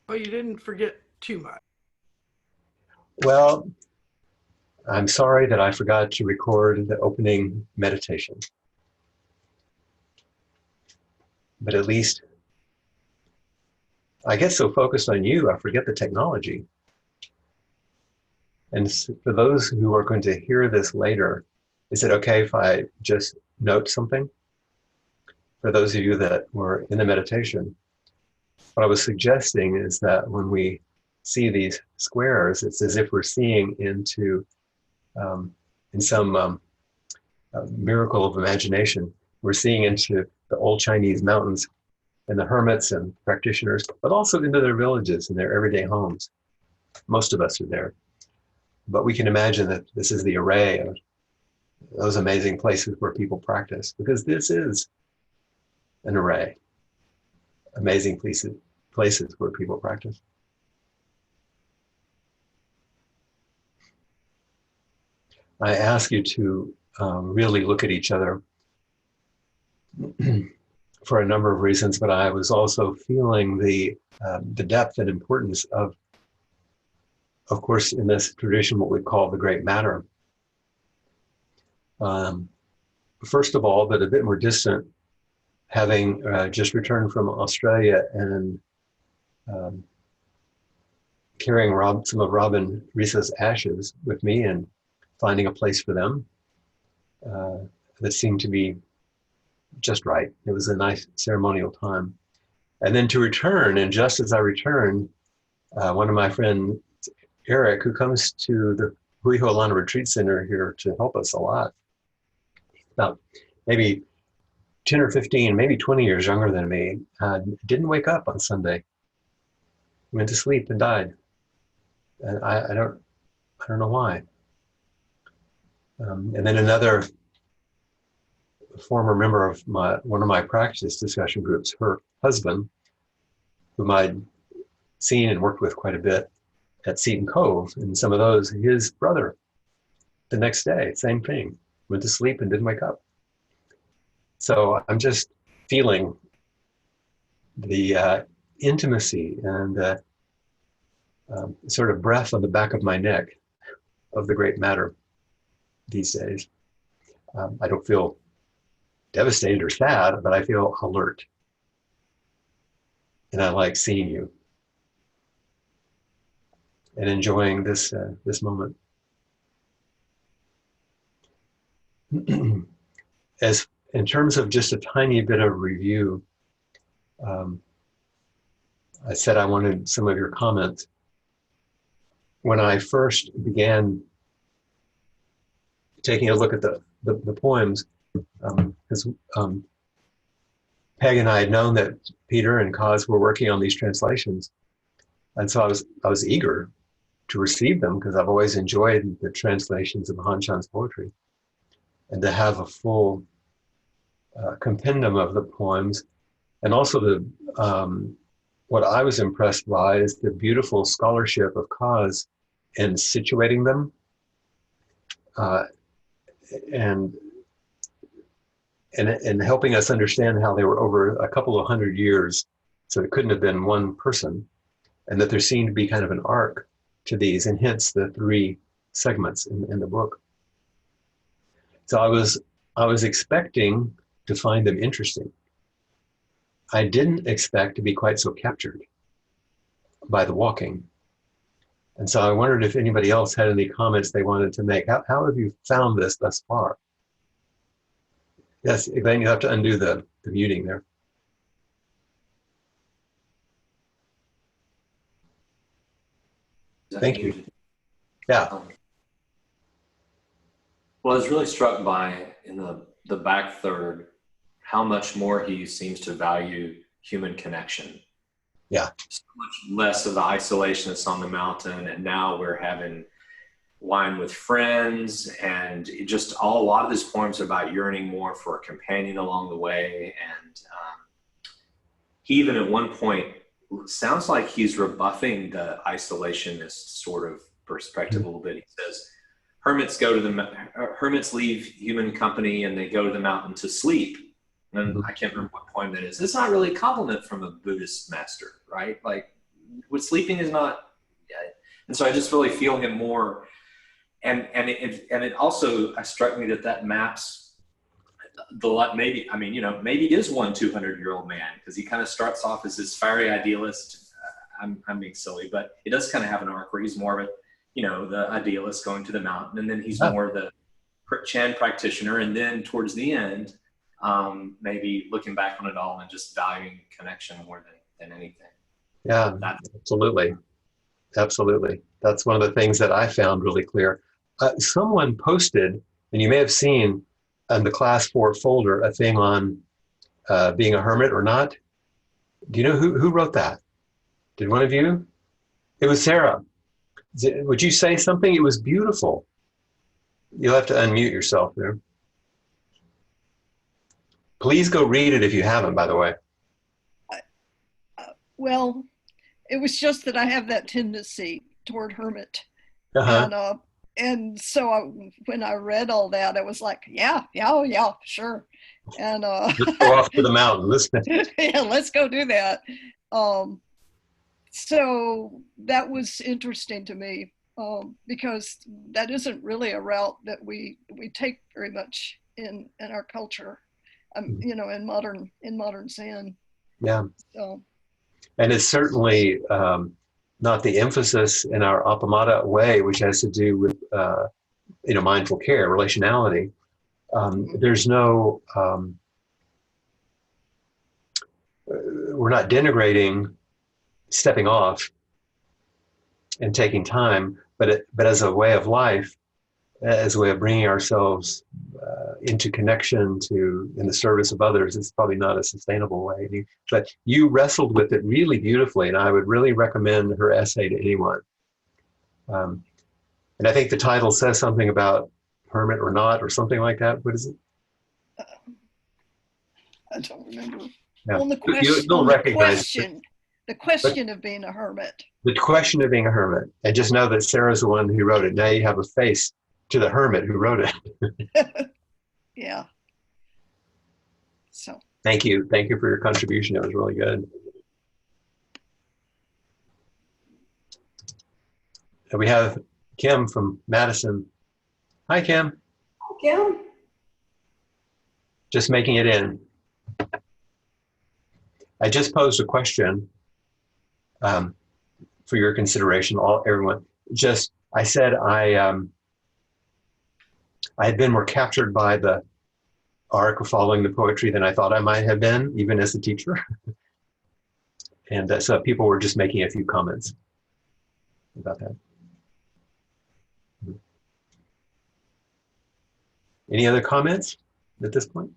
Well, you didn't forget too much. Well, I'm sorry that I forgot to record the opening meditation, but at least I get so focused on you, I forget the technology. And for those who are going to hear this later, is it okay if I just note something? For those of you that were in the meditation, what I was suggesting is that when we see these squares, it's as if we're seeing into, um, in some miracle of imagination, we're seeing into the old Chinese mountains and the hermits and practitioners, but also into their villages and their everyday homes. Most of us are there. But we can imagine that this is the array of those amazing places where people practice, because this is an array, amazing places where people practice. I ask you to really look at each other for a number of reasons, but I was also feeling the depth and importance of course, in this tradition, what we call the great matter. Um, First of all, but a bit more distant, having just returned from Australia and um, carrying some of Robin Risa's ashes with me and finding a place for them uh, that seemed to be just right. It was a nice ceremonial time. And then to return, and just as I returned, one of my friends, Eric, who comes to the Hui Hualana Retreat Center here to help us a lot, about maybe 10 or 15, maybe 20 years younger than me, didn't wake up on Sunday, went to sleep and died. And I don't know why. And then another former member of one of my practice discussion groups, her husband, whom I'd seen and worked with quite a bit at Seton Cove, and some of those, his brother, the next day, same thing, went to sleep and didn't wake up. So I'm just feeling the intimacy and sort of breath on the back of my neck of the great matter these days. I don't feel devastated or sad, but I feel alert. And I like seeing you and enjoying this moment. As in terms of just a tiny bit of review, um, I said I wanted some of your comments. When I first began taking a look at the poems, because Peg and I had known that Peter and Kaz were working on these translations, and so I was eager to receive them because I've always enjoyed the translations of Hanshan's poetry, and to have a full compendium of the poems, and also what I was impressed by is the beautiful scholarship of Kaz in situating them, uh, and and helping us understand how they were over a couple of hundred years, so it couldn't have been one person, and that there seemed to be kind of an arc to these, and hence the three segments in the book. So I was expecting to find them interesting. I didn't expect to be quite so captured by the walking. And so I wondered if anybody else had any comments they wanted to make. How have you found this thus far? Yes, then you have to undo the muting there. Thank you. Yeah. Well, I was really struck by in the back third how much more he seems to value human connection. Yeah. So much less of the isolation that's on the mountain, and now we're having wine with friends, and just a lot of his poems are about yearning more for a companion along the way. And he even at one point sounds like he's rebuffing the isolationist sort of perspective a little bit. He says, hermits leave human company and they go to the mountain to sleep. And I can't remember what poem that is. It's not really a compliment from a Buddhist master, right? Like, what sleeping is not. And so I just really feel him more. And it also struck me that maps maybe, I mean, maybe he is one 200-year-old man, because he kind of starts off as this fiery idealist. I'm being silly, but it does kind of have an arc where he's more of a, the idealist going to the mountain, and then he's more the Chan practitioner, and then towards the end, maybe looking back on it all and just valuing connection more than anything. Yeah, absolutely. Absolutely. That's one of the things that I found really clear. Someone posted, and you may have seen in the class 4 folder, a thing on being a hermit or not. Do you know who wrote that? Did one of you? It was Sarah. Would you say something? It was beautiful. You'll have to unmute yourself there. Please go read it if you haven't, by the way. Well, it was just that I have that tendency toward hermit. Uh-huh. And so when I read all that, it was like, yeah, sure. And let's go off to the mountain. Yeah, let's go do that. So that was interesting to me, because that isn't really a route that we take very much in our culture, in modern Zen. Yeah. So. And it's certainly not the emphasis in our Appamada way, which has to do with mindful care, relationality. There's no, we're not denigrating stepping off and taking time, but as a way of life, as a way of bringing ourselves into connection in the service of others, it's probably not a sustainable way. But you wrestled with it really beautifully, and I would really recommend her essay to anyone. And I think the title says something about hermit or not, or something like that. What is it? I don't remember. Yeah. Well, the question of being a hermit. The question of being a hermit. And just know that Sarah's the one who wrote it. Now you have a face to the hermit who wrote it. Yeah. So. Thank you. Thank you for your contribution. It was really good. And we have Kim from Madison. Hi, Kim. Kim. Just making it in. I just posed a question for your consideration, everyone. I said I had been more captured by the arc of following the poetry than I thought I might have been, even as a teacher. And so people were just making a few comments about that. Any other comments at this point?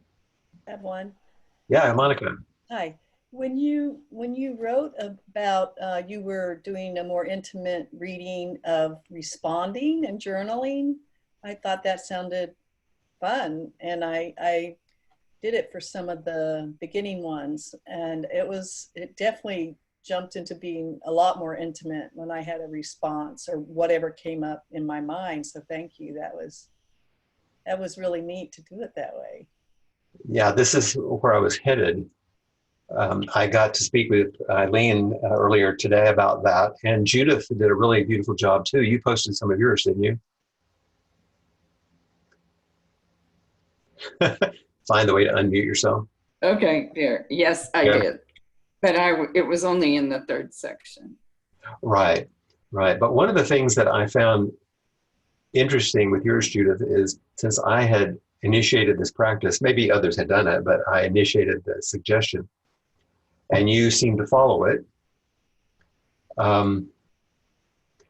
I have one. Yeah, Monica. Hi. When you wrote about you were doing a more intimate reading of responding and journaling, I thought that sounded fun, and I did it for some of the beginning ones, and it definitely jumped into being a lot more intimate when I had a response or whatever came up in my mind. So thank you. That was really neat to do it that way. Yeah, this is where I was headed. I got to speak with Eileen earlier today about that, and Judith did a really beautiful job too. You posted some of yours, didn't you? Find the way to unmute yourself. Okay, there. Yes, I did. But it was only in the 3rd section. Right. But one of the things that I found interesting with yours, Judith, is since I had initiated this practice, maybe others had done it, but I initiated the suggestion, and you seem to follow it.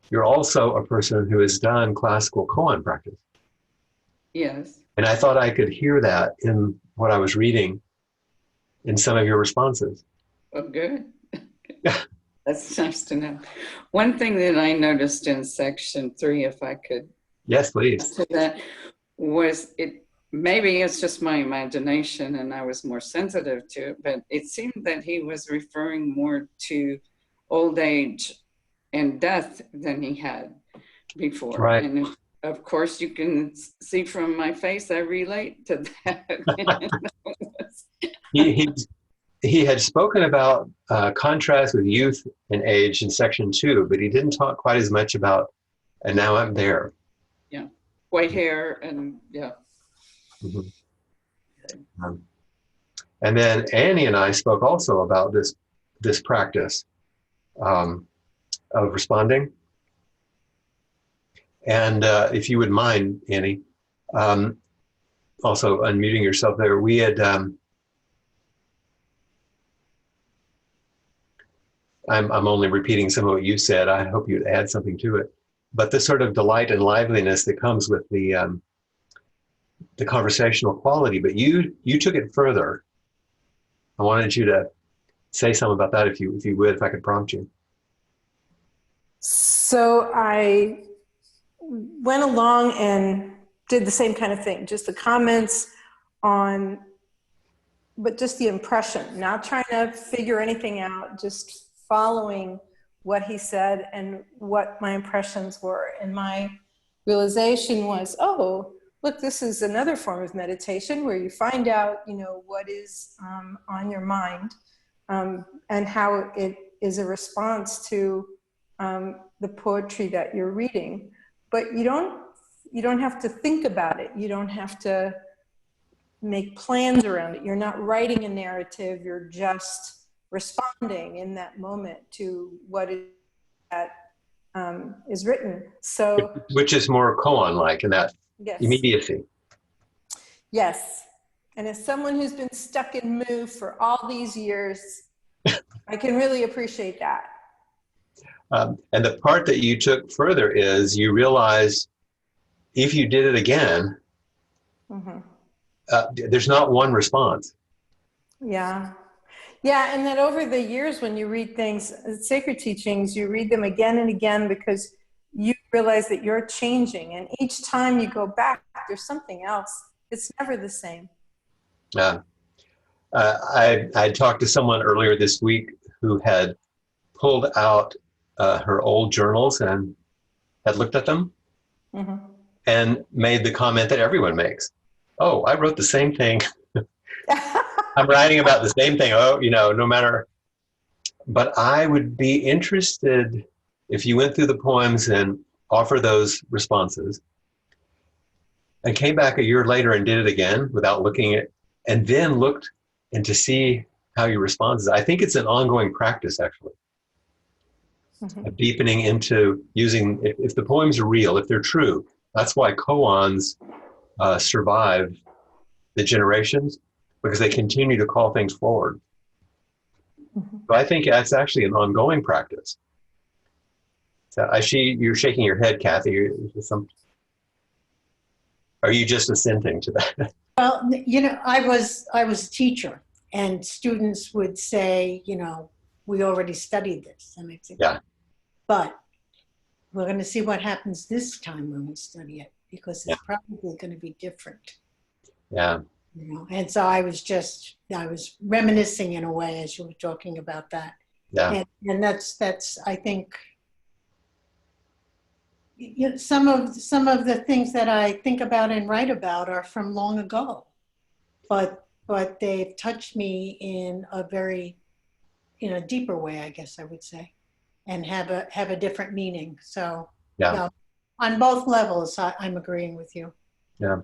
You're also a person who has done classical koan practice. Yes. And I thought I could hear that in what I was reading in some of your responses. Oh, good. That's nice to know. One thing that I noticed in section 3, if I could. Yes, please. To that was maybe it's just my imagination and I was more sensitive to it, but it seemed that he was referring more to old age and death than he had before. Right. And of course, you can see from my face, I relate to that. he had spoken about contrast with youth and age in section 2, but he didn't talk quite as much about, and now I'm there. Yeah, white hair and yeah. Mhm. And then Annie and I spoke also about this practice of responding. And if you would mind, Annie, also unmuting yourself there, we had, I'm only repeating some of what you said. I hope you'd add something to it. But the sort of delight and liveliness that comes with the conversational quality, but you took it further. I wanted you to say something about that if you would, if I could prompt you. So I went along and did the same kind of thing, just the comments on, but just the impression, not trying to figure anything out, just following what he said and what my impressions were. And my realization was, oh, look, this is another form of meditation where you find out, what is on your mind and how it is a response to the poetry that you're reading. But you don't have to think about it. You don't have to make plans around it. You're not writing a narrative. You're just responding in that moment to what is written. So, which is more koan-like in that yes. Immediacy. Yes. And as someone who's been stuck in Mu for all these years, I can really appreciate that. And the part that you took further is you realize if you did it again, there's not one response. Yeah. Yeah, and that over the years when you read things, sacred teachings, you read them again and again because you realize that you're changing. And each time you go back, there's something else. It's never the same. I talked to someone earlier this week who had pulled out her old journals and had looked at them and made the comment that everyone makes. Oh, I wrote the same thing. I'm writing about the same thing. Oh, no matter. But I would be interested if you went through the poems and offer those responses and came back a year later and did it again without looking at, and then looked and to see how you responded. I think it's an ongoing practice, actually. Of deepening into using, if the poems are real, if they're true, that's why koans survive the generations, because they continue to call things forward. So I think that's actually an ongoing practice. So I see you're shaking your head, Kathy. Are you just assenting to that? Well, I was a teacher, and students would say, we already studied this. And I'd say, yeah. But we're going to see what happens this time when we study it, because it's probably going to be different. Yeah. And so I was reminiscing in a way as you were talking about that. Yeah. And that's I think, some of the things that I think about and write about are from long ago, but they've touched me in a very, deeper way, I guess I would say, and have a different meaning. So on both levels, I'm agreeing with you. Yeah.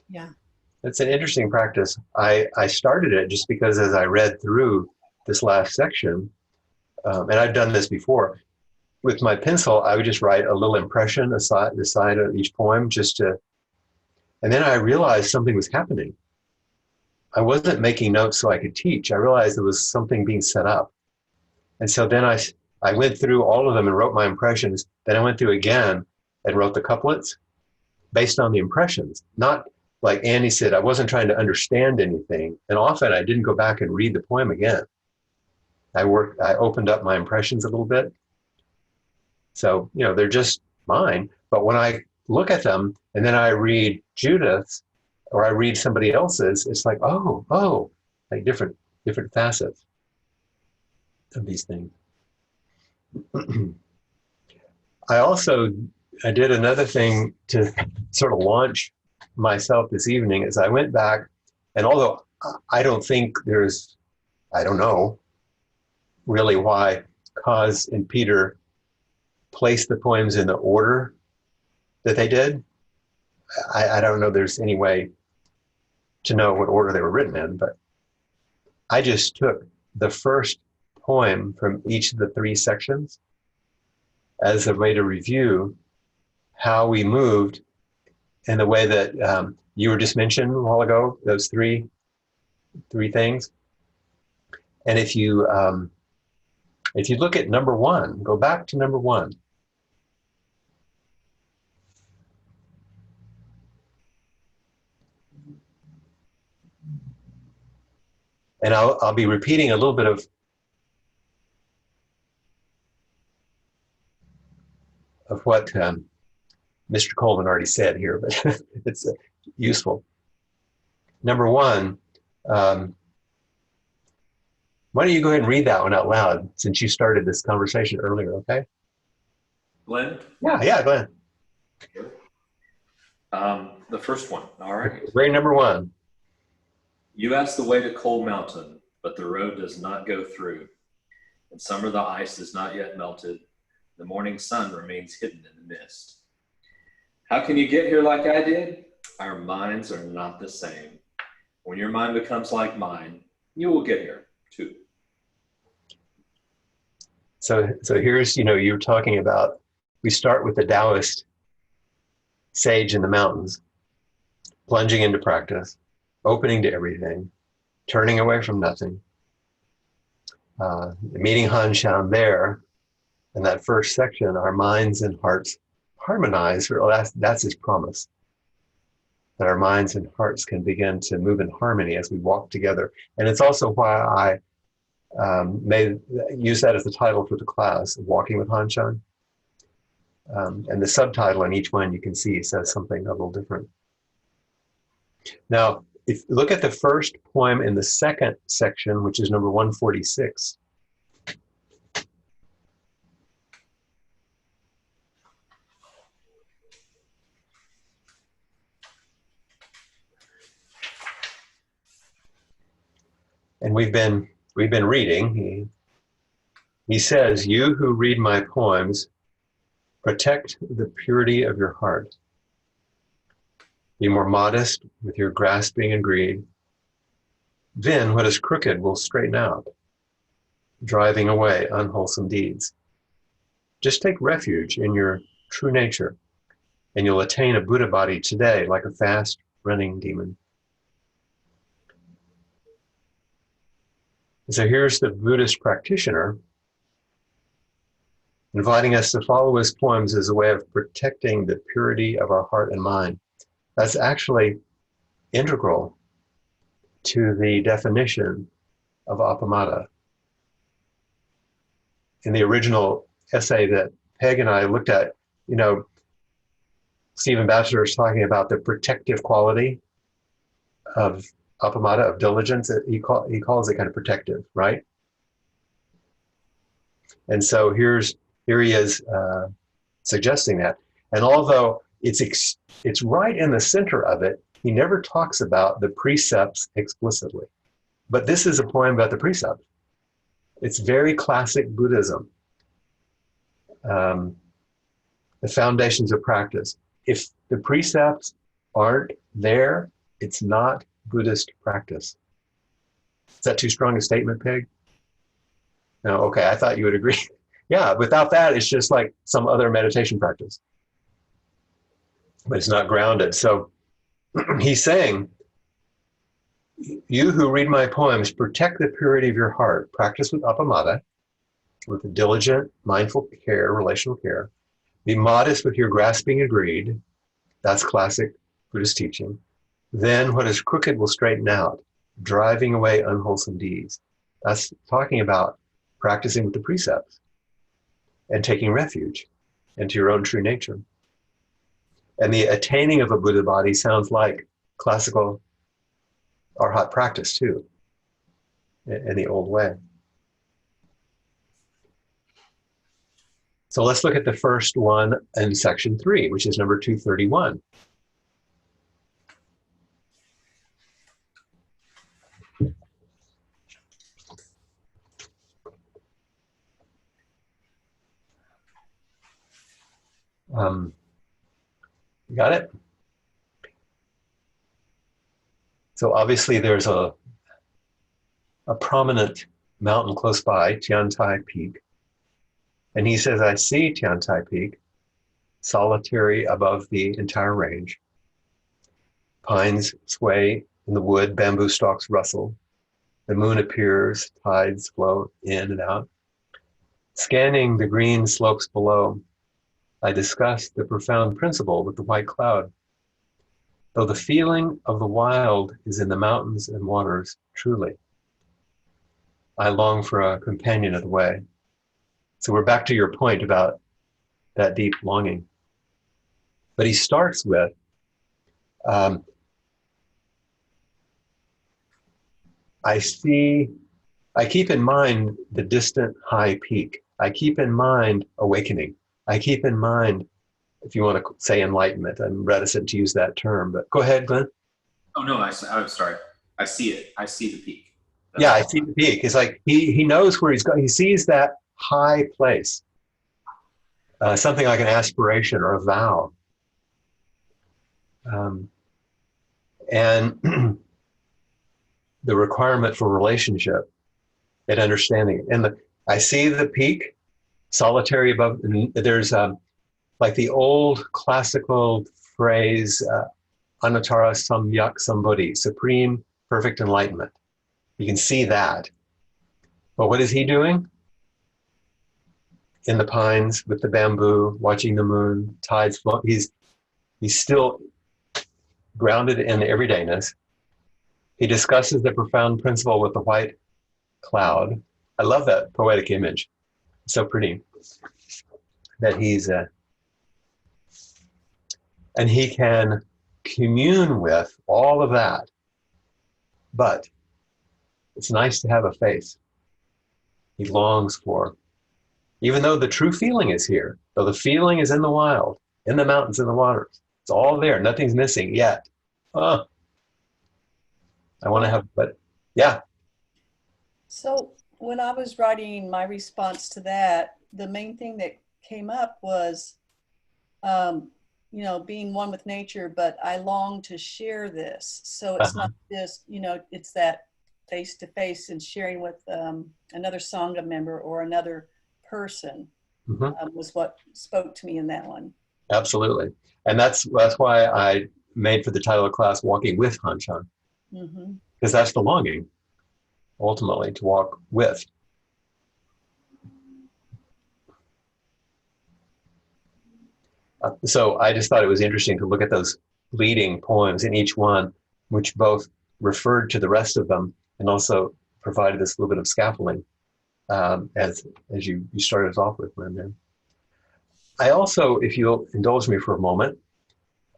Yeah. It's an interesting practice. I started it just because as I read through this last section, and I've done this before, with my pencil, I would just write a little impression aside the side of each poem and then I realized something was happening. I wasn't making notes so I could teach. I realized there was something being set up. And so then I went through all of them and wrote my impressions. Then I went through again and wrote the couplets based on the impressions. Not like Annie said, I wasn't trying to understand anything. And often I didn't go back and read the poem again. I opened up my impressions a little bit. So, they're just mine. But when I look at them and then I read Judith's or I read somebody else's, it's like, oh, like different facets of these things. I did another thing to sort of launch myself this evening is I went back, and although I don't think there's I don't know really why Kaz and Peter placed the poems in the order that they did. I don't know there's any way to know what order they were written in, but I just took the first poem from each of the 3 sections as a way to review how we moved in the way that you were just mentioned a while ago, those three things. And if you look at number 1, go back to number 1. And I'll be repeating a little bit of what Mr. Coleman already said here, but it's useful. Number 1, why don't you go ahead and read that one out loud since you started this conversation earlier, okay? Glenn? Yeah, Glenn. The first one, all right. Grade number 1. You ask the way to Cold Mountain, but the road does not go through. In summer, the ice is not yet melted. The morning sun remains hidden in the mist. How can you get here like I did? Our minds are not the same. When your mind becomes like mine, you will get here too. So here's, you're talking about, we start with the Taoist sage in the mountains, plunging into practice, opening to everything, turning away from nothing, meeting Hanshan there. In that first section, our minds and hearts harmonize. That's his promise, that our minds and hearts can begin to move in harmony as we walk together. And it's also why I may use that as the title for the class, Walking with Hanshan. And the subtitle on each one you can see says something a little different. Now, if you look at the first poem in the second section, which is number 146. And we've been reading. He says, "You who read my poems, protect the purity of your heart. Be more modest with your grasping and greed. Then what is crooked will straighten out, driving away unwholesome deeds. Just take refuge in your true nature, and you'll attain a Buddha body today like a fast-running demon." So here's the Buddhist practitioner inviting us to follow his poems as a way of protecting the purity of our heart and mind. That's actually integral to the definition of appamada. In the original essay that Peg and I looked at, Stephen Batchelor is talking about the protective quality of appamada, of diligence. He calls it kind of protective, right? And so here he is suggesting that. And although it's right in the center of it, he never talks about the precepts explicitly. But this is a poem about the precepts. It's very classic Buddhism. The foundations of practice. If the precepts aren't there, it's not Buddhist practice. Is that too strong a statement, Peg? No, okay, I thought you would agree. Yeah, without that, it's just like some other meditation practice. But it's not grounded. So he's saying, you who read my poems, protect the purity of your heart. Practice with appamada, with a diligent, mindful care, relational care. Be modest with your grasping and greed. That's classic Buddhist teaching. Then what is crooked will straighten out, driving away unwholesome deeds. That's talking about practicing with the precepts and taking refuge into your own true nature. And the attaining of a Buddha body sounds like classical Arhat practice too, in the old way. So let's look at the first one in section 3, which is number 231. You got it? So obviously there's a prominent mountain close by, Tiantai Peak. And he says, I see Tiantai Peak, solitary above the entire range. Pines sway in the wood, bamboo stalks rustle. The moon appears, tides flow in and out. Scanning the green slopes below, I discuss the profound principle with the white cloud. Though the feeling of the wild is in the mountains and waters, truly, I long for a companion of the way. So we're back to your point about that deep longing. But he starts with, I keep in mind the distant high peak. I keep in mind awakening. I keep in mind, if you want to say enlightenment, I'm reticent to use that term, but go ahead, Glenn. Oh, no, I'm sorry. I see it. I see the peak. Yeah, I see the peak. It's like he knows where he's going. He sees that high place, something like an aspiration or a vow. And the requirement for relationship and understanding. And I see the peak, solitary above. There's like the old classical phrase, Anatara Samyak Sambodhi, supreme perfect enlightenment. You can see that. But what is he doing? In the pines with the bamboo, watching the moon, tides flow. He's still grounded in everydayness. He discusses the profound principle with the white cloud. I love that poetic image. It's so pretty that and he can commune with all of that. But it's nice to have a face he longs for. Even though the true feeling is here, though the feeling is in the wild, in the mountains, in the waters, it's all there. Nothing's missing yet. I want to have, but yeah. So when I was writing my response to that, the main thing that came up was, being one with nature, but I long to share this. So it's not just, it's that face to face and sharing with another Sangha member or another person was what spoke to me in that one. Absolutely. And that's why I made for the title of class, Walking with Hanshan. Because that's the longing, ultimately, to walk with. So I just thought it was interesting to look at those leading poems in each one, which both referred to the rest of them and also provided this little bit of scaffolding as you started us off with, Brandon. I also, if you'll indulge me for a moment,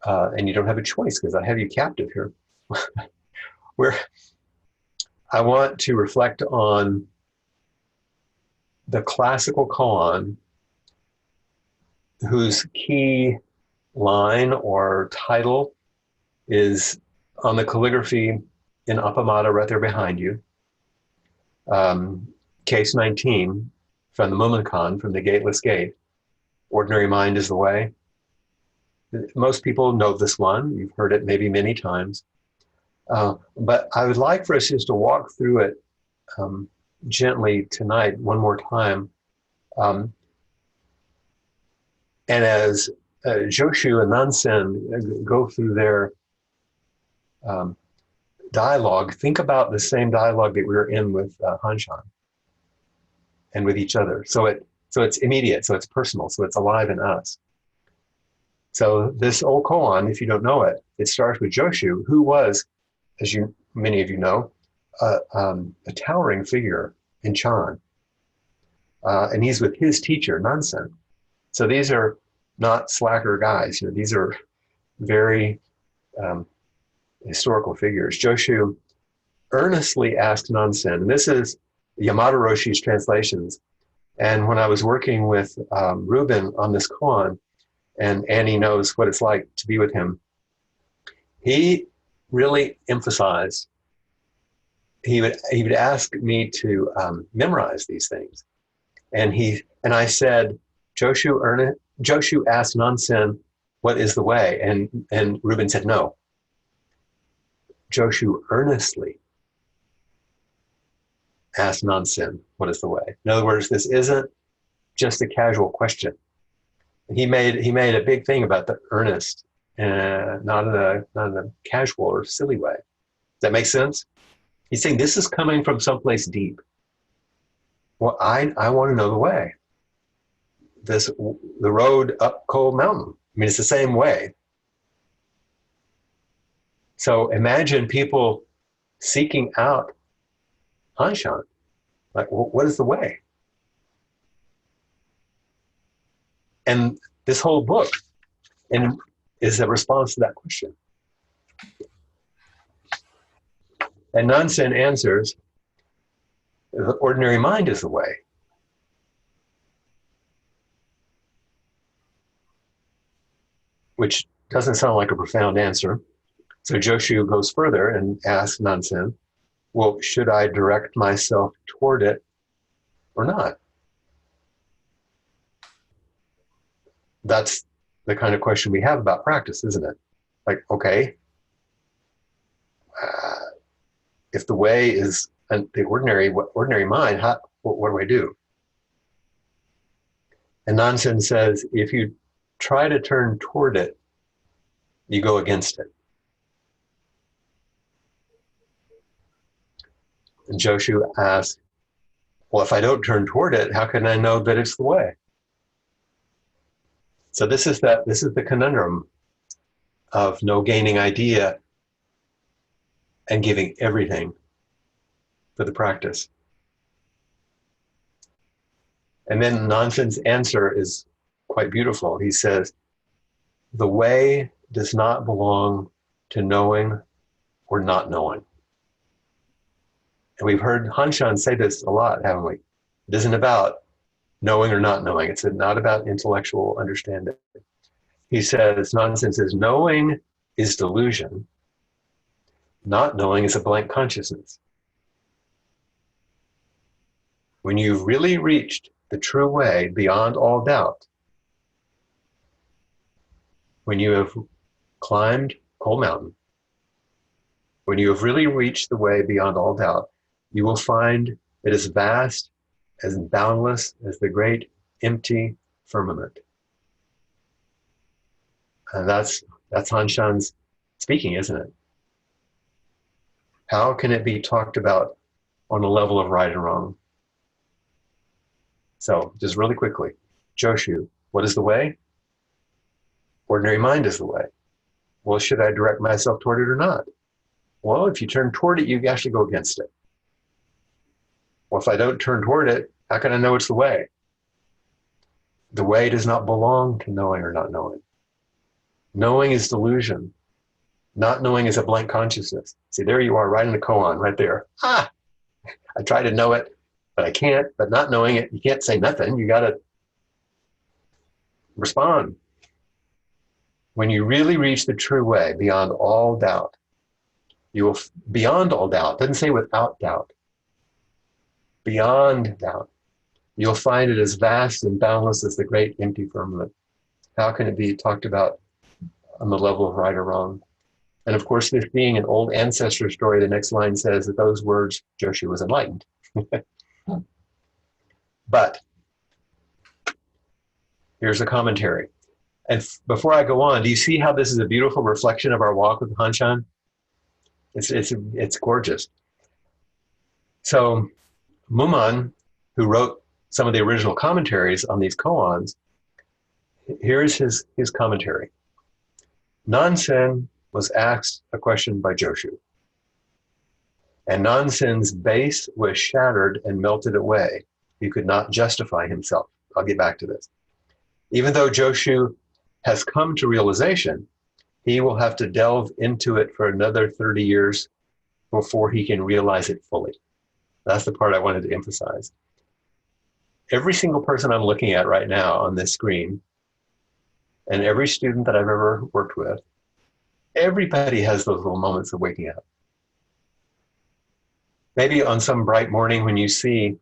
and you don't have a choice because I have you captive here, where I want to reflect on the classical koan whose key line or title is on the calligraphy in Appamada right there behind you. Case 19 from the Mumonkan, from the Gateless Gate. Ordinary mind is the way. Most people know this one. You've heard it maybe many times. But I would like for us just to walk through it gently tonight one more time. And as Joshu and Nansen go through their dialogue, think about the same dialogue that we were in with Hanshan and with each other. So it's immediate, so it's personal, so it's alive in us. So this old koan, if you don't know it, it starts with Joshu, who was, as many of you know, a towering figure in Chan. And he's with his teacher, Nansen. So these are not slacker guys. These are very historical figures. Joshu earnestly asked Nansen, and this is Yamada Roshi's translations. And when I was working with Ruben on this koan, and Annie knows what it's like to be with him, he really emphasized, he would ask me to memorize these things. And I said, Joshu Joshu asked Nansen, what is the way? And Reuben said no. Joshu earnestly asked Nansen, what is the way? In other words, this isn't just a casual question. He made a big thing about the earnest, not in a casual or silly way. Does that make sense? He's saying this is coming from someplace deep. Well, I want to know the way. The road up Cold Mountain. I mean, it's the same way. So imagine people seeking out Hanshan. Like, what is the way? And this whole book is a response to that question. And Nansen answers, the ordinary mind is the way. Which doesn't sound like a profound answer. So Joshu goes further and asks Nansen, well, should I direct myself toward it or not? That's the kind of question we have about practice, isn't it? Like, okay, if the way is the ordinary mind, what do I do? And Nansen says, if you try to turn toward it, you go against it. And Joshu asks, well, if I don't turn toward it, how can I know that it's the way? So this is the conundrum of no gaining idea and giving everything for the practice. And then Nansen's answer is quite beautiful. He says, the way does not belong to knowing or not knowing. And we've heard Hanshan say this a lot, haven't we? It isn't about knowing or not knowing. It's not about intellectual understanding. He says, Nansen says, knowing is delusion. Not knowing is a blank consciousness. When you've really reached the true way beyond all doubt, when you have climbed Cold Mountain, when you have really reached the way beyond all doubt, you will find it as vast, as boundless as the great empty firmament. And that's Hanshan's speaking, isn't it? How can it be talked about on a level of right and wrong? So just really quickly, Joshu, what is the way? Ordinary mind is the way. Well, should I direct myself toward it or not? Well, if you turn toward it, you actually go against it. Well, if I don't turn toward it, how can I know it's the way? The way does not belong to knowing or not knowing. Knowing is delusion. Not knowing is a blank consciousness. See, there you are, right in the koan, right there. I try to know it, but I can't. But not knowing it, you can't say nothing. You got to respond. When you really reach the true way beyond all doubt, you will, beyond all doubt, doesn't say without doubt, beyond doubt, you'll find it as vast and boundless as the great empty firmament. How can it be talked about on the level of right or wrong? And of course, this being an old ancestor story, the next line says that those words, Joshu was enlightened. But here's a commentary. And before I go on, do you see how this is a beautiful reflection of our walk with Hanshan? It's gorgeous. So Muman, who wrote some of the original commentaries on these koans, here's his commentary. Nansen was asked a question by Joshu, and Nansen's base was shattered and melted away. He could not justify himself. I'll get back to this. Even though Joshu has come to realization, he will have to delve into it for another 30 years before he can realize it fully. That's the part I wanted to emphasize. Every single person I'm looking at right now on this screen, and every student that I've ever worked with, everybody has those little moments of waking up. Maybe on some bright morning when you see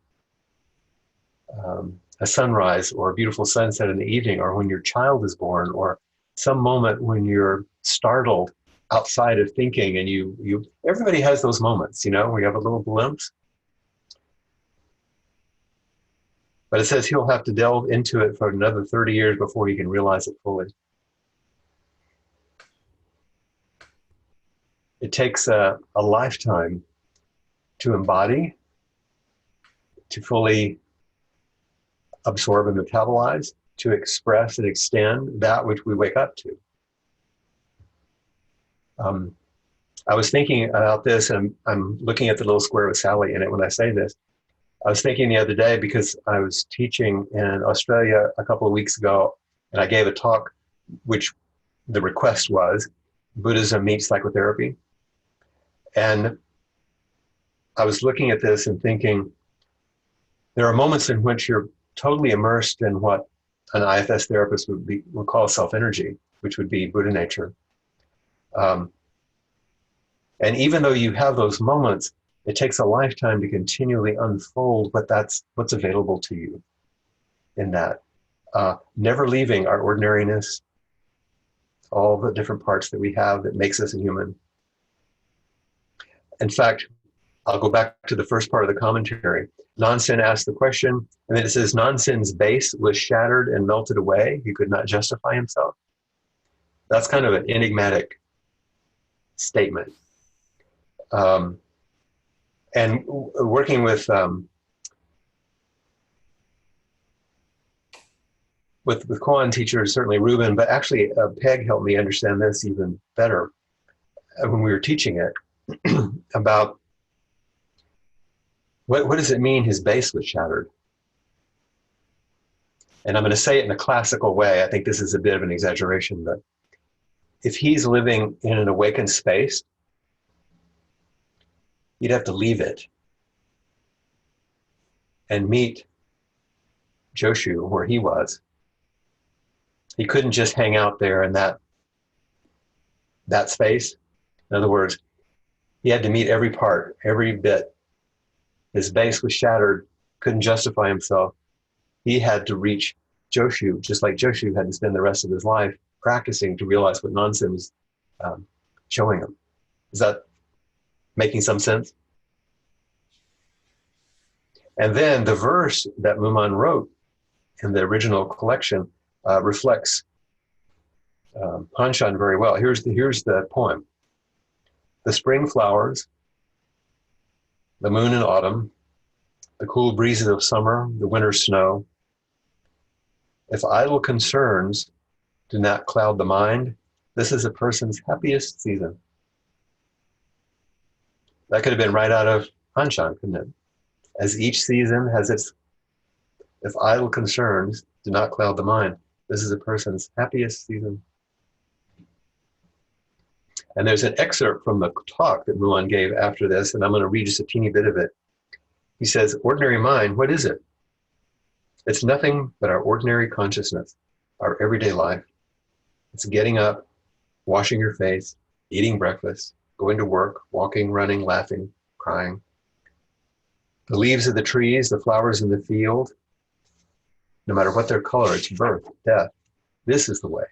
a sunrise or a beautiful sunset in the evening, or when your child is born, or some moment when you're startled outside of thinking, and everybody has those moments, where you have a little glimpse. But it says he'll have to delve into it for another 30 years before he can realize it fully. It takes a lifetime to embody, to fully absorb and metabolize, to express and extend that which we wake up to. I was thinking about this, and I'm looking at the little square with Sally in it when I say this. I was thinking the other day, because I was teaching in Australia a couple of weeks ago, and I gave a talk, which the request was Buddhism meets psychotherapy. And I was looking at this and thinking, there are moments in which you're totally immersed in what an IFS therapist would call self-energy, which would be Buddha nature. And even though you have those moments, it takes a lifetime to continually unfold what's available to you in that. Never leaving our ordinariness, all the different parts that we have that makes us a human. In fact, I'll go back to the first part of the commentary. Nansen asked the question, and then it says, Nansen's base was shattered and melted away. He could not justify himself. That's kind of an enigmatic statement. And working with Koan teachers, certainly Ruben, but actually Peg helped me understand this even better when we were teaching it, about what does it mean his base was shattered? And I'm going to say it in a classical way. I think this is a bit of an exaggeration, but if he's living in an awakened space, you'd have to leave it and meet Joshu where he was. He couldn't just hang out there in that space. In other words, he had to meet every part, every bit. His base was shattered, couldn't justify himself. He had to reach Joshu, just like Joshu had to spend the rest of his life practicing to realize what Nansen was showing him. Is that making some sense? And then the verse that Muman wrote in the original collection reflects Hanshan very well. Here's the poem. The spring flowers, the moon in autumn, the cool breezes of summer, the winter snow. If idle concerns do not cloud the mind, this is a person's happiest season. That could have been right out of Hanshan, couldn't it? As each season has its, if idle concerns do not cloud the mind, this is a person's happiest season. And there's an excerpt from the talk that Mulan gave after this, and I'm going to read just a teeny bit of it. He says, ordinary mind, what is it? It's nothing but our ordinary consciousness, our everyday life. It's getting up, washing your face, eating breakfast, going to work, walking, running, laughing, crying. The leaves of the trees, the flowers in the field, no matter what their color, it's birth, death. This is the way.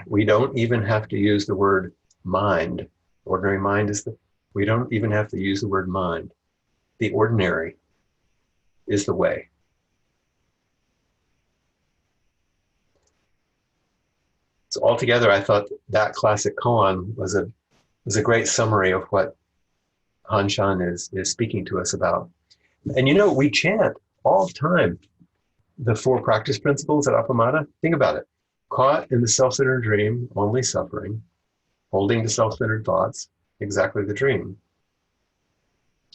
We don't even have to use the word mind. Ordinary mind is we don't even have to use the word mind. The ordinary is the way. So altogether, I thought that classic koan was a great summary of what Hanshan is speaking to us about. And we chant all the time the 4 practice principles at Appamada. Think about it. Caught in the self-centered dream, only suffering. Holding to self-centered thoughts, exactly the dream.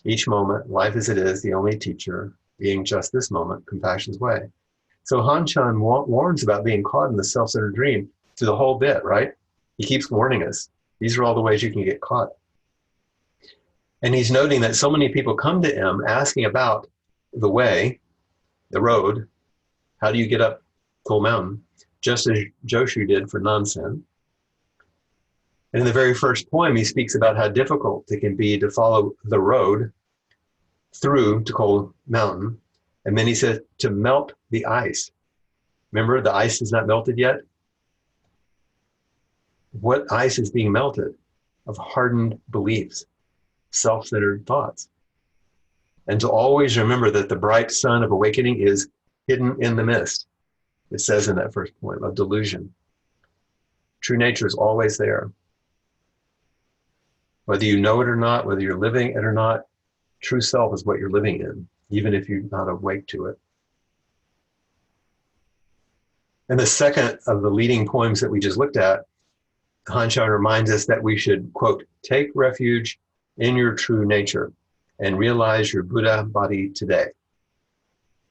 Each moment, life as it is, the only teacher, being just this moment, compassion's way. So Hanshan warns about being caught in the self-centered dream through the whole bit, right? He keeps warning us. These are all the ways you can get caught. And he's noting that so many people come to him asking about the way, the road, how do you get up Coal Mountain, just as Joshu did for Nansen. And in the very first poem, he speaks about how difficult it can be to follow the road through to Coal Mountain. And then he says to melt the ice. Remember, the ice is not melted yet. What ice is being melted? Of hardened beliefs, self-centered thoughts. And to always remember that the bright sun of awakening is hidden in the mist. It says in that first point of delusion. True nature is always there. Whether you know it or not, whether you're living it or not, true self is what you're living in, even if you're not awake to it. And the second of the leading poems that we just looked at, Hanshan reminds us that we should, quote, take refuge in your true nature and realize your Buddha body today.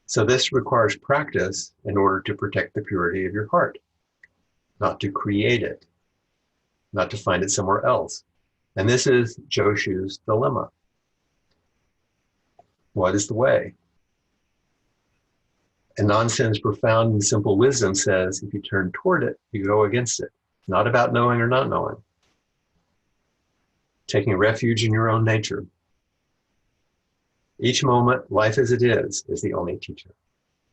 So this requires practice in order to protect the purity of your heart, not to create it, not to find it somewhere else. And this is Joshu's dilemma. What is the way? And Nansen's profound and simple wisdom says, if you turn toward it, you go against it. Not about knowing or not knowing. Taking refuge in your own nature. Each moment, life as it is the only teacher.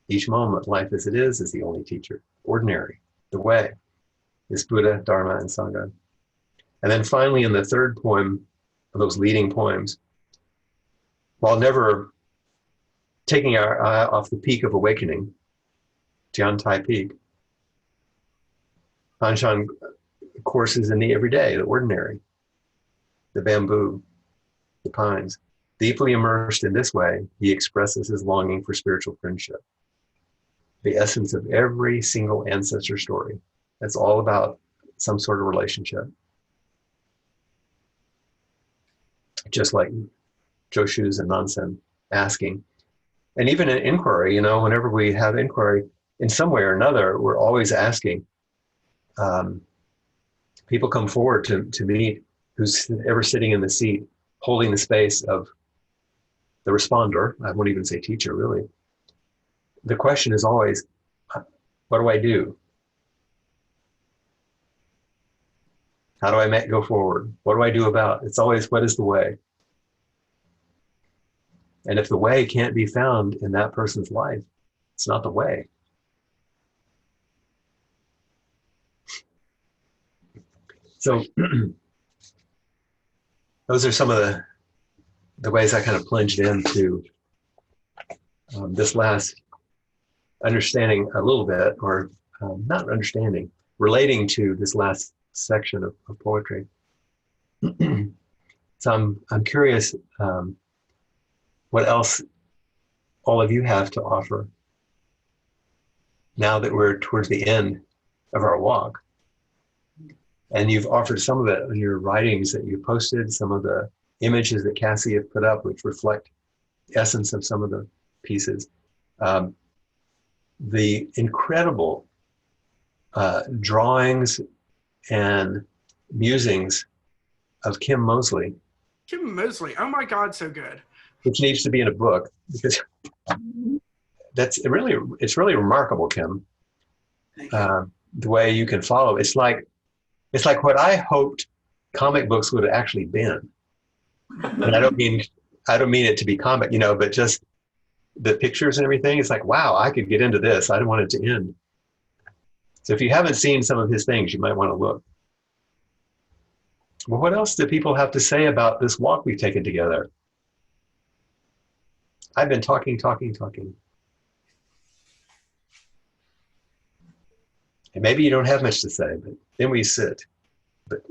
Each moment, life as it is the only teacher. Ordinary, the way, is Buddha, Dharma, and Sangha. And then finally, in the third poem, of those leading poems, while never taking our eye off the peak of awakening, Tiantai Peak, Hanshan courses in the everyday, the ordinary, the bamboo, the pines. Deeply immersed in this way, he expresses his longing for spiritual friendship. The essence of every single ancestor story. That's all about some sort of relationship. Just like Joshu's and Nansen asking. And even in inquiry, you know, whenever we have inquiry, in some way or another, we're always asking. People come forward to meet who's ever sitting in the seat, holding the space of the responder. I won't even say teacher, really. The question is always, what do I do? How do I go forward? What do I do about it? It's always, what is the way? And if the way can't be found in that person's life, it's not the way. So those are some of the ways I kind of plunged into this last understanding a little bit, or not understanding, relating to this last section of poetry. So I'm curious what else all of you have to offer now that we're towards the end of our walk. And you've offered some of it in your writings that you posted, some of the images that Cassie had put up, which reflect the essence of some of the pieces. The incredible drawings and musings of Kim Mosley. Kim Mosley, oh my God, so good. Which needs to be in a book, because it's really remarkable, Kim. The way you can follow. It's like what I hoped comic books would have actually been. And I don't mean it to be comic, but just the pictures and everything. It's like, wow, I could get into this. I don't want it to end. So if you haven't seen some of his things, you might want to look. Well, what else do people have to say about this walk we've taken together? I've been talking. And maybe you don't have much to say, but then we sit. But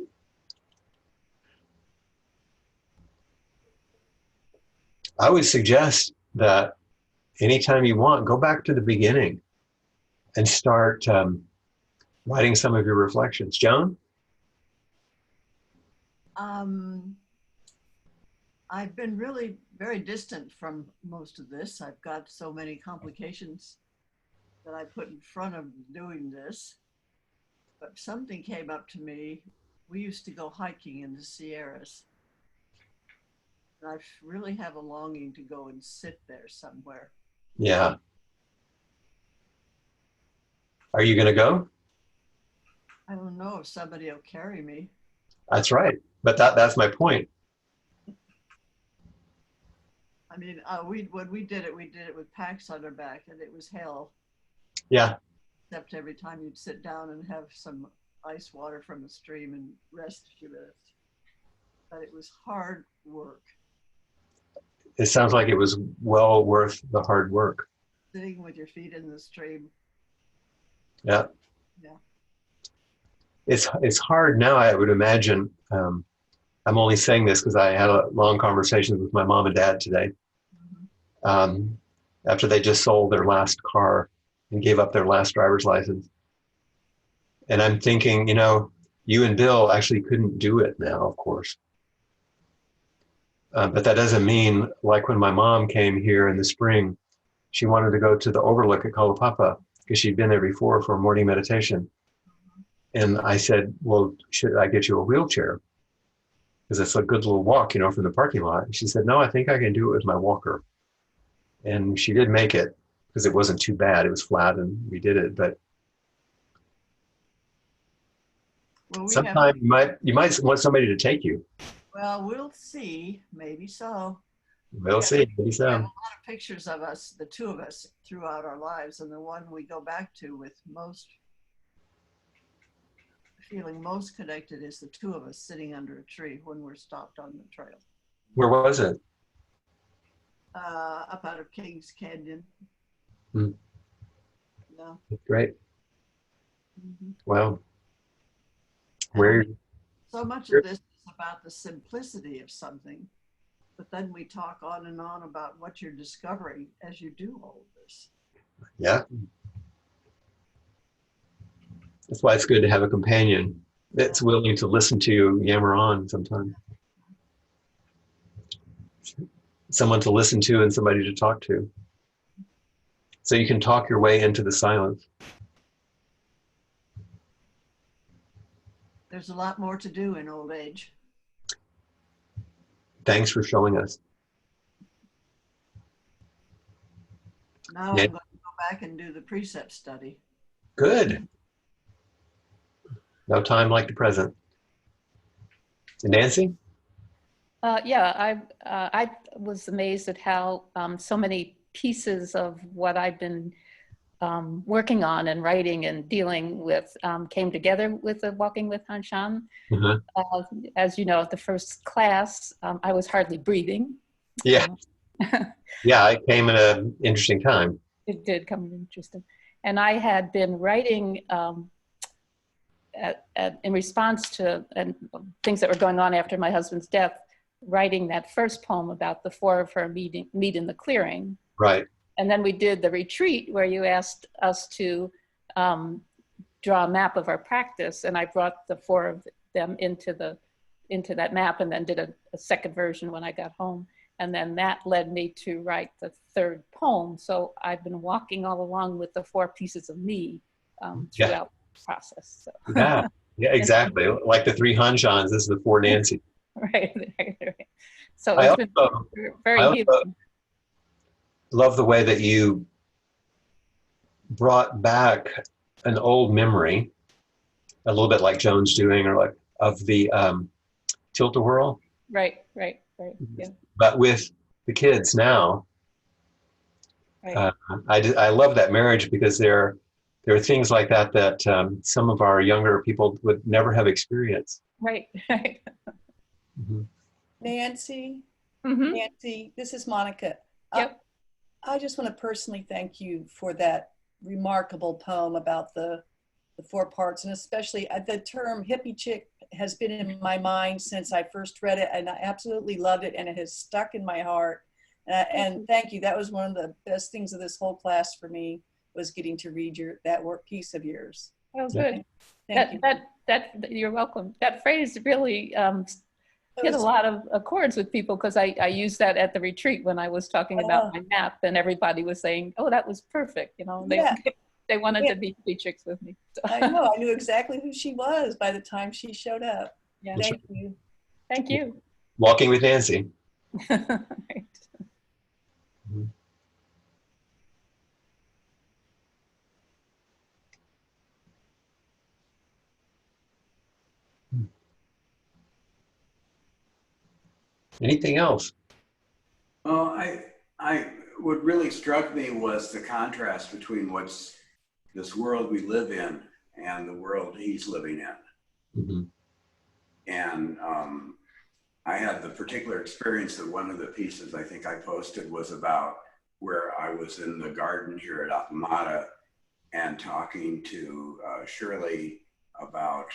I would suggest that anytime you want, go back to the beginning and start writing some of your reflections. Joan? I've been really very distant from most of this. I've got so many complications that I put in front of doing this. But something came up to me. We used to go hiking in the Sierras. And I really have a longing to go and sit there somewhere. Yeah. Are you going to go? I don't know if somebody will carry me. That's right. But that's my point. I mean, when we did it with packs on our back, and it was hell. Yeah. Except every time you'd sit down and have some ice water from the stream and rest a few minutes. But it was hard work. It sounds like it was well worth the hard work. Sitting with your feet in the stream. Yeah. Yeah. It's hard now, I would imagine. I'm only saying this because I had a long conversation with my mom and dad today. After they just sold their last car and gave up their last driver's license. And I'm thinking, you know, you and Bill actually couldn't do it now, of course. But that doesn't mean, like when my mom came here in the spring, she wanted to go to the overlook at Kalapapa because she'd been there before for morning meditation. And I said, well, should I get you a wheelchair? Because it's a good little walk, you know, from the parking lot. And she said, no, I think I can do it with my walker. And she did make it because it wasn't too bad. It was flat and we did it. But well, sometime you might want somebody to take you. Well, we'll see. Maybe so. We'll see. Maybe so. We have a lot of pictures of us, the two of us, throughout our lives, and the one we go back to with feeling most connected is the two of us sitting under a tree when we're stopped on the trail. Where was it? Up out of Kings Canyon. Hmm. Yeah. Great. Mm-hmm. Wow. Where? So much of this is about the simplicity of something, but then we talk on and on about what you're discovering as you do all of this. Yeah. That's why it's good to have a companion that's willing to listen to you yammer on sometimes. Someone to listen to and somebody to talk to. So you can talk your way into the silence. There's a lot more to do in old age. Thanks for showing us. Now Yeah. I'm going to go back and do the precept study. Good. No time like the present. And Nancy? Yeah, I was amazed at how so many pieces of what I've been working on and writing and dealing with came together with the Walking with Hanshan. Mm-hmm. As you know, at the first class, I was hardly breathing. Yeah. Yeah, it came at an interesting time. It did come interesting. And I had been writing in response to things that were going on after my husband's death, writing that first poem about the four of her meet in the clearing. Right. And then we did the retreat where you asked us to draw a map of our practice, and I brought the four of them into that map, and then did a second version when I got home. And then that led me to write the third poem. So I've been walking all along with the four pieces of me throughout the process. So. Yeah, exactly. Like the three Hanshans, this is the four Nancy. Right. So it's been very healing. Love the way that you brought back an old memory, a little bit like Joan's doing, or like of the tilt-a-whirl. Right. Yeah. But with the kids now, Right. I love that marriage because there are things like that some of our younger people would never have experienced. Right. Mm-hmm. Nancy, Mm-hmm. Nancy, this is Monica. Yep. I just want to personally thank you for that remarkable poem about the four parts, and especially the term hippie chick has been in my mind since I first read it, and I absolutely loved it, and it has stuck in my heart. And thank you. That was one of the best things of this whole class for me, was getting to read that work piece of yours. Oh, So good. thank you. That you're welcome. That phrase really hit a lot of chords with people, because I used that at the retreat when I was talking about my map, and everybody was saying, "Oh, that was perfect." You know, they wanted to be chicks with me. So. I know. I knew exactly who she was by the time she showed up. Yeah. Thank you. Thank you. Walking with Nancy. Right. Mm-hmm. Anything else? I what really struck me was the contrast between what's this world we live in and the world he's living in. Mm-hmm. And I had the particular experience that one of the pieces I think I posted was about where I was in the garden here at Apamata and talking to Shirley about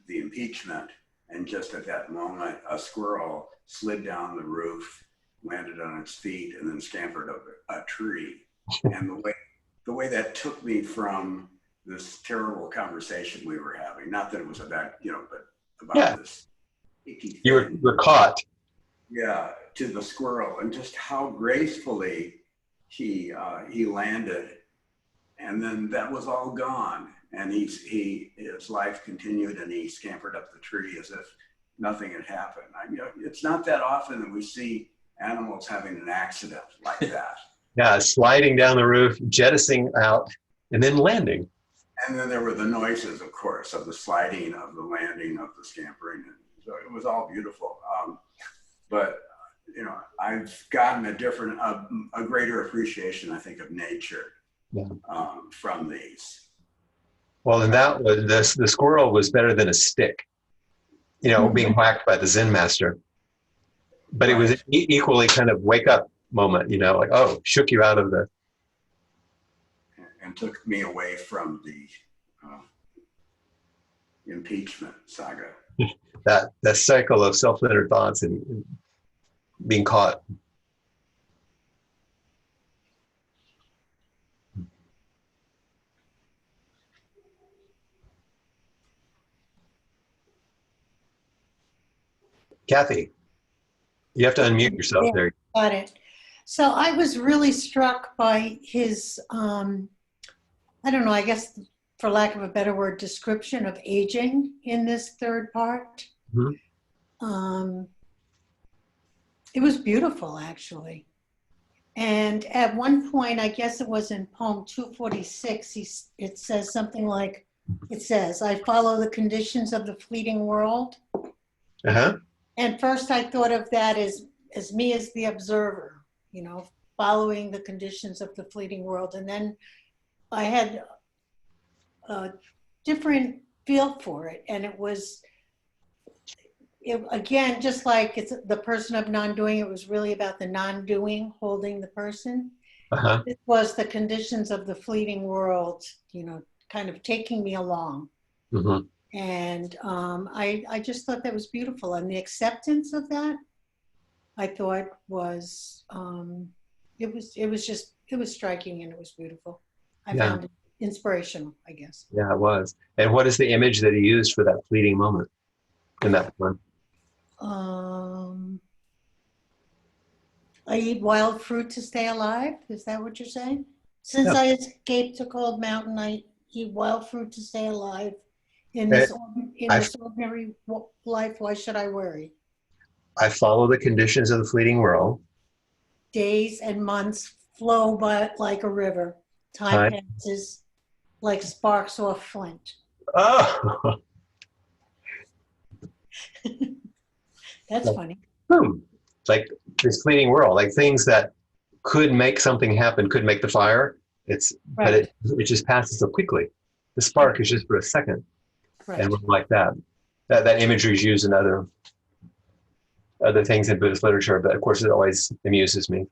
the impeachment. And just at that moment, a squirrel slid down the roof, landed on its feet, and then scampered up a tree. And the way that took me from this terrible conversation we were having, not that it was about, but about this icky you were caught. Yeah, to the squirrel, and just how gracefully he landed, and then that was all gone, and his life continued, and he scampered up the tree as if nothing had happened. It's not that often that we see animals having an accident like that. Yeah, sliding down the roof, jettisoning out, and then landing. And then there were the noises, of course, of the sliding, of the landing, of the scampering. And so it was all beautiful. But I've gotten a greater appreciation, I think, of nature from these. Well, and that was the squirrel was better than a stick, being whacked by the Zen master. But it was equally kind of wake up moment, like, oh, shook you out of the. And took me away from the impeachment saga. that cycle of self-centered thoughts and being caught. Kathy, you have to unmute yourself there. Got it. So I was really struck by his, I don't know, I guess for lack of a better word, description of aging in this third part. Mm-hmm. It was beautiful, actually. And at one point, I guess it was in poem 246, it says something like, I follow the conditions of the fleeting world. Uh-huh. And first I thought of that as me as the observer, following the conditions of the fleeting world. And then I had a different feel for it. And it was, again, just like it's the person of non-doing, it was really about the non-doing holding the person. Uh-huh. It was the conditions of the fleeting world, kind of taking me along. Mm-hmm. And I just thought that was beautiful. And the acceptance of that, I thought was, it was striking and it was beautiful. I found it inspirational, I guess. Yeah, it was. And what is the image that he used for that fleeting moment in that one? I eat wild fruit to stay alive. Is that what you're saying? Since I escaped a cold mountain, I eat wild fruit to stay alive. In this ordinary life, why should I worry? I follow the conditions of the fleeting world. Days and months flow by like a river. Time passes like sparks off flint. Oh! That's funny. Like this fleeting world, like things that could make something happen, could make the fire. But it just passes so quickly. The spark is just for a second. Right. And like that imagery is used in other things in Buddhist literature, but of course it always amuses me.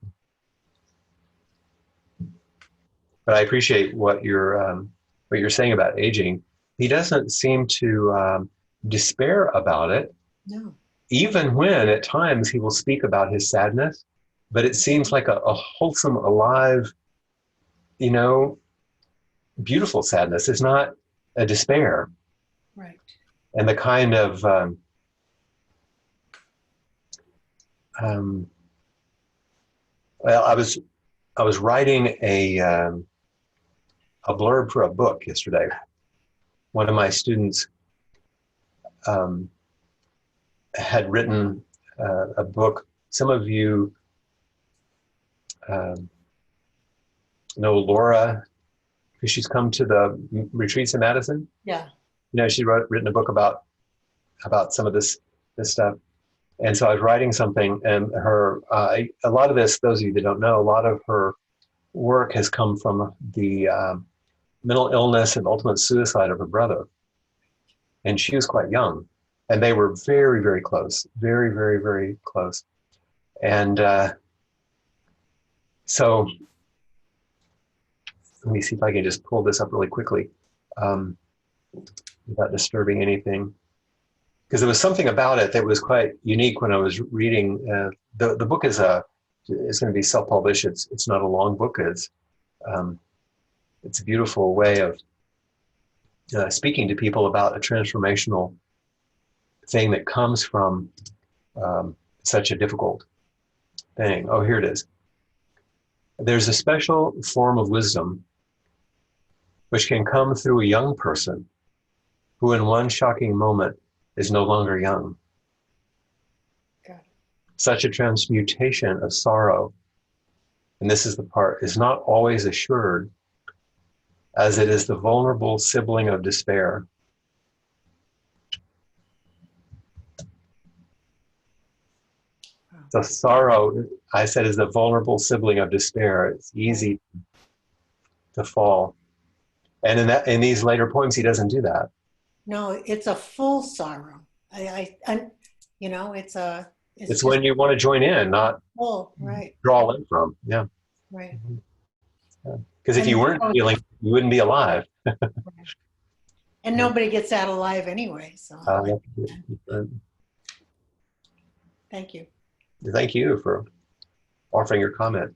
But I appreciate what you're saying about aging. He doesn't seem to despair about it. No. Even when at times he will speak about his sadness, but it seems like a wholesome, alive, beautiful sadness. It's not a despair. Right. And the kind of well, I was writing a blurb for a book yesterday. One of my students had written a book. Some of you know Laura, because she's come to the retreats in Madison. Yeah. She written a book about some of this stuff. And so I was writing something, and her a lot of this, those of you that don't know, a lot of her work has come from the mental illness and ultimate suicide of her brother. And she was quite young. And they were very, very close. Very, very, very close. And so let me see if I can just pull this up really quickly without disturbing anything. Because there was something about it that was quite unique when I was reading. The book is going to be self-published. It's not a long book. It's a beautiful way of speaking to people about a transformational thing that comes from such a difficult thing. Oh, here it is. There's a special form of wisdom which can come through a young person who in one shocking moment is no longer young. Such a transmutation of sorrow, and this is the part, is not always assured, as it is the vulnerable sibling of despair. The sorrow, I said, is the vulnerable sibling of despair. It's easy to fall. And in these later poems, he doesn't do that. No, it's a full sorrow. It's when you want to join in, not full, right? Draw in from. Yeah. Right. Because if you weren't feeling, you wouldn't be alive. Right. And nobody gets out alive anyway. So. Thank you. Thank you for offering your comment.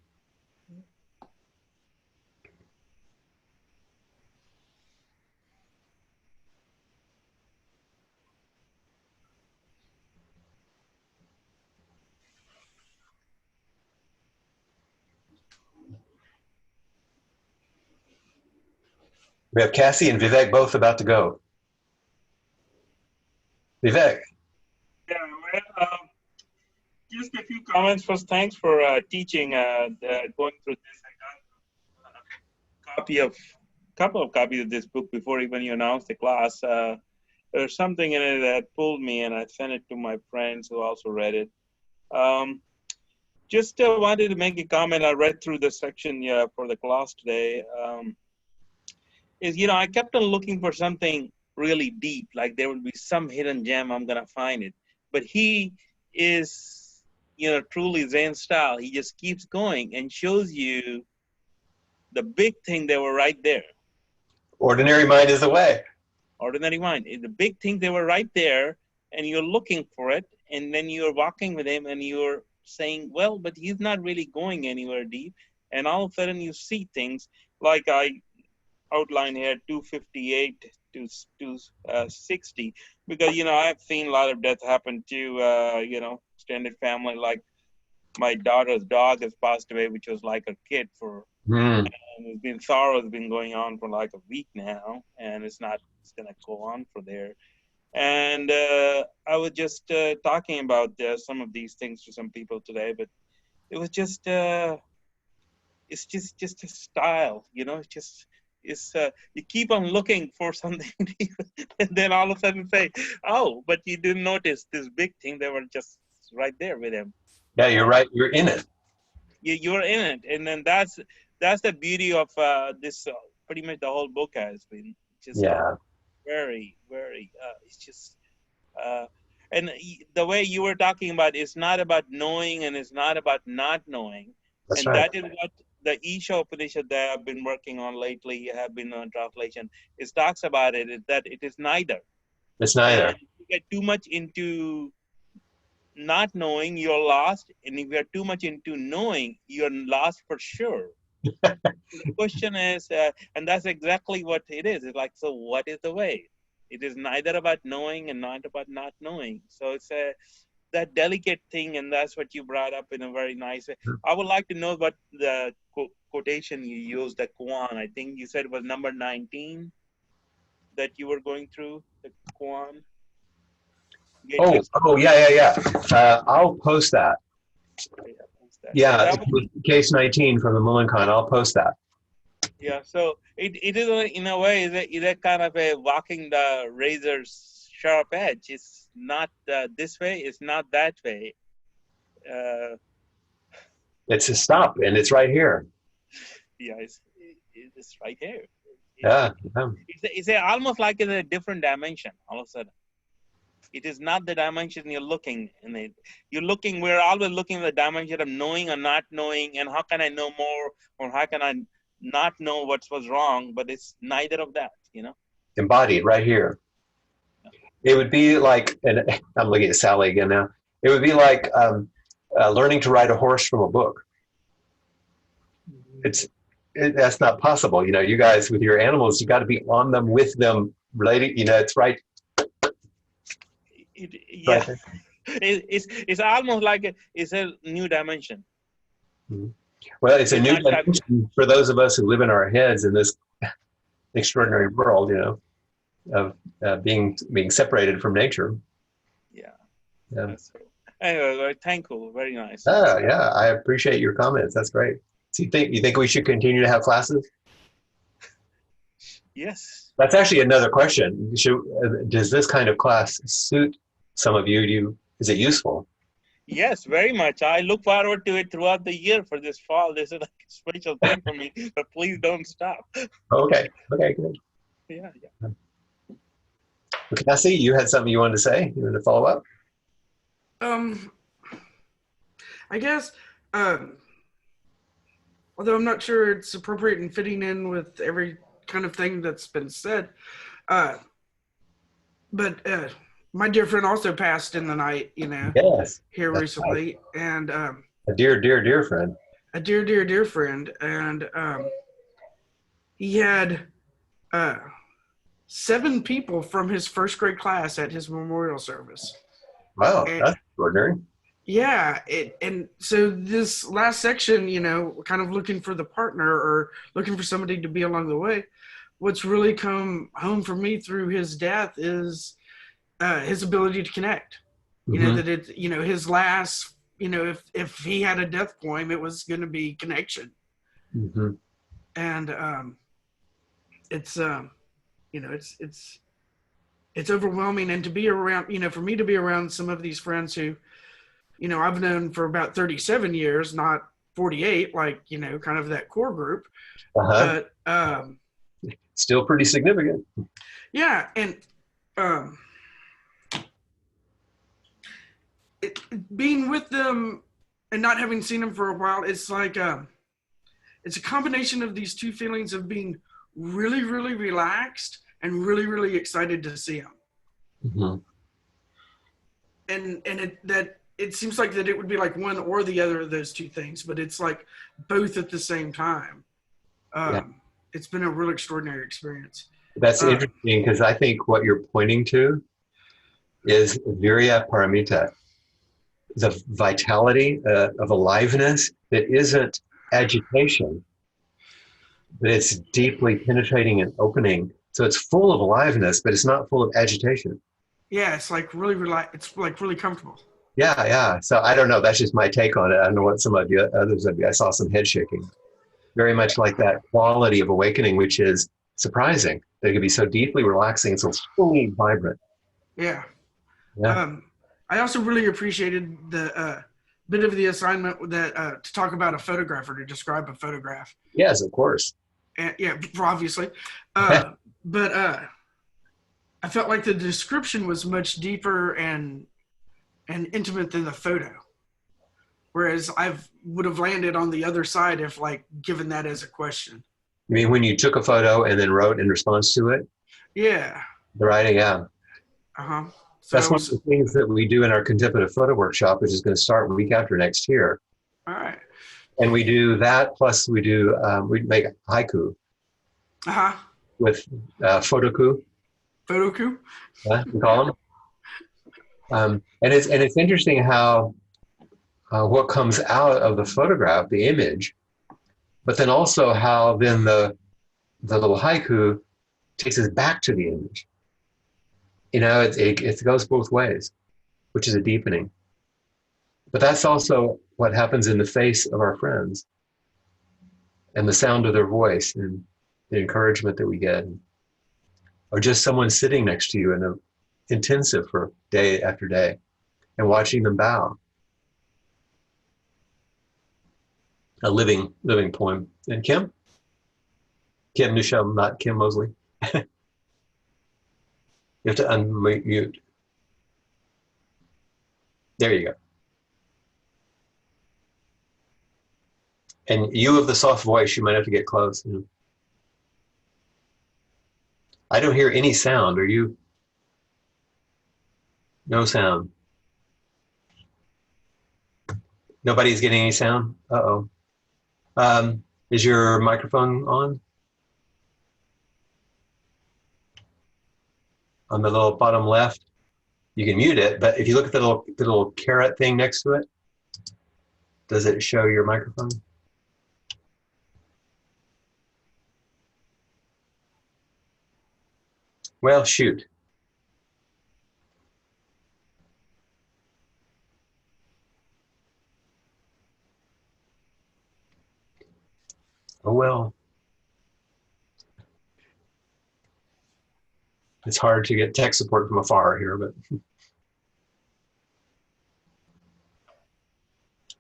We have Cassie and Vivek both about to go. Vivek. Yeah, well, just a few comments. First, thanks for teaching, going through this. I got a couple of copies of this book before even you announced the class. There's something in it that pulled me, and I sent it to my friends who also read it. Just wanted to make a comment. I read through the section for the class today. I kept on looking for something really deep, like there would be some hidden gem, I'm going to find it. But he is, truly Zen style. He just keeps going and shows you the big thing they were right there. Ordinary mind is the way. Ordinary mind. The big thing they were right there, and you're looking for it, and then you're walking with him, and you're saying, well, but he's not really going anywhere deep. And all of a sudden you see things like I outline here 258 to 260, because I've seen a lot of death happen to extended family. Like my daughter's dog has passed away, which was like a kid for and sorrow has been going on for like a week now, and it's gonna go on for there. And I was just talking about some of these things to some people today, but it was just it's just a style, you keep on looking for something and then all of a sudden say, oh, but you didn't notice this big thing. They were just right there with him. Yeah, you're right. You're in it. You're in it. And then that's the beauty of this, pretty much the whole book has been. Just very, very, it's just, and the way you were talking about, it's not about knowing and it's not about not knowing. That's and right. That is what the Isha Upanishad that I've been working on lately, have been on translation, it talks about it, is that it is neither. It's neither. And if you get too much into not knowing, you're lost. And if you're too much into knowing, you're lost for sure. The question is, and that's exactly what it is. It's like, so what is the way? It is neither about knowing and not about not knowing. So it's that delicate thing, and that's what you brought up in a very nice way. I would like to know what the quotation you used, the Koan. I think you said it was number 19 that you were going through, the Koan. Yeah. I'll post that. Yeah, case 19 from the Mullenkan. I'll post that. Yeah, so it is in a way, is a kind of a walking the razor's sharp edge. It's not this way, it's not that way. It's a stop, and it's right here. Yeah, it's right here. Yeah. It's almost like in a different dimension all of a sudden. It is not the dimension you're looking in it. We're always looking at the dimension of knowing or not knowing, and how can I know more, or how can I not know what was wrong, but it's neither of that, Embodied right here. It would be like, and I'm looking at Sally again now, it would be like learning to ride a horse from a book. That's not possible. You guys with your animals, you got to be on them, with them, related. It's right. Yeah, right. It's almost like it's a new dimension. Mm-hmm. Well, it's a new dimension for those of us who live in our heads in this extraordinary world, of being separated from nature. Yeah. Anyway, very thankful. Very nice. Yeah, I appreciate your comments. That's great. So you think we should continue to have classes? Yes. That's actually another question. Does this kind of class suit some of you? Is it useful? Yes, very much. I look forward to it throughout the year for this fall. This is like a special thing for me, but please don't stop. Okay, good. Yeah. Cassie, you had something you wanted to say? You wanted to follow up? I guess, although I'm not sure it's appropriate and fitting in with every kind of thing that's been said, but my dear friend also passed in the night, Yes, here recently, right. And a dear friend. A dear friend, and he had 7 people from his first grade class at his memorial service. Wow, that's extraordinary. Yeah, and so this last section, kind of looking for the partner or looking for somebody to be along the way. What's really come home for me through his death is his ability to connect. Mm-hmm. That his last, if he had a death poem, it was going to be connection. Mm-hmm. And it's overwhelming, and to be around, for me to be around some of these friends who, I've known for about 37 years, not 48, like, kind of that core group. Uh-huh. But still pretty significant. Yeah, and being with them and not having seen them for a while, it's like it's a combination of these two feelings of being really, really relaxed and really, really excited to see them. Mm-hmm. And it seems like that it would be like one or the other of those two things, but it's like both at the same time. It's been a real extraordinary experience. That's interesting, because I think what you're pointing to is virya paramita, the vitality of aliveness that isn't agitation, but it's deeply penetrating and opening. So it's full of aliveness, but it's not full of agitation. Yeah, it's like really it's like really comfortable. Yeah. So I don't know. That's just my take on it. I don't know what some of you, others of you, I saw some head shaking. Very much like that quality of awakening, which is surprising. That it can be so deeply relaxing and so fully vibrant. Yeah. I also really appreciated the bit of the assignment that to talk about a photograph, or to describe a photograph. Yes, of course. And, yeah, obviously. But I felt like the description was much deeper and intimate than the photo. Whereas I would have landed on the other side if, like, given that as a question. You mean when you took a photo and then wrote in response to it? Yeah. The writing, yeah. Uh-huh. So that's one of the things that we do in our contemplative photo workshop, which is going to start week after next year. All right. And we do that, plus we do, we make haiku. Uh-huh. With photoku. Photoku? We call them. And it's interesting how what comes out of the photograph, the image, but then also how then the little haiku takes us back to the image. It goes both ways, which is a deepening. But that's also what happens in the face of our friends and the sound of their voice and the encouragement that we get. Or just someone sitting next to you in an intensive for day after day and watching them bow. A living poem. And Kim? Kim Newsham, not Kim Mosley. You have to unmute. There you go. And you of the soft voice, you might have to get close. You know. I don't hear any sound. Are you? No sound. Nobody's getting any sound? Uh-oh. Is your microphone on? On the little bottom left? You can mute it, but if you look at the little caret thing next to it, does it show your microphone? Well, shoot. Oh, well. It's hard to get tech support from afar here, but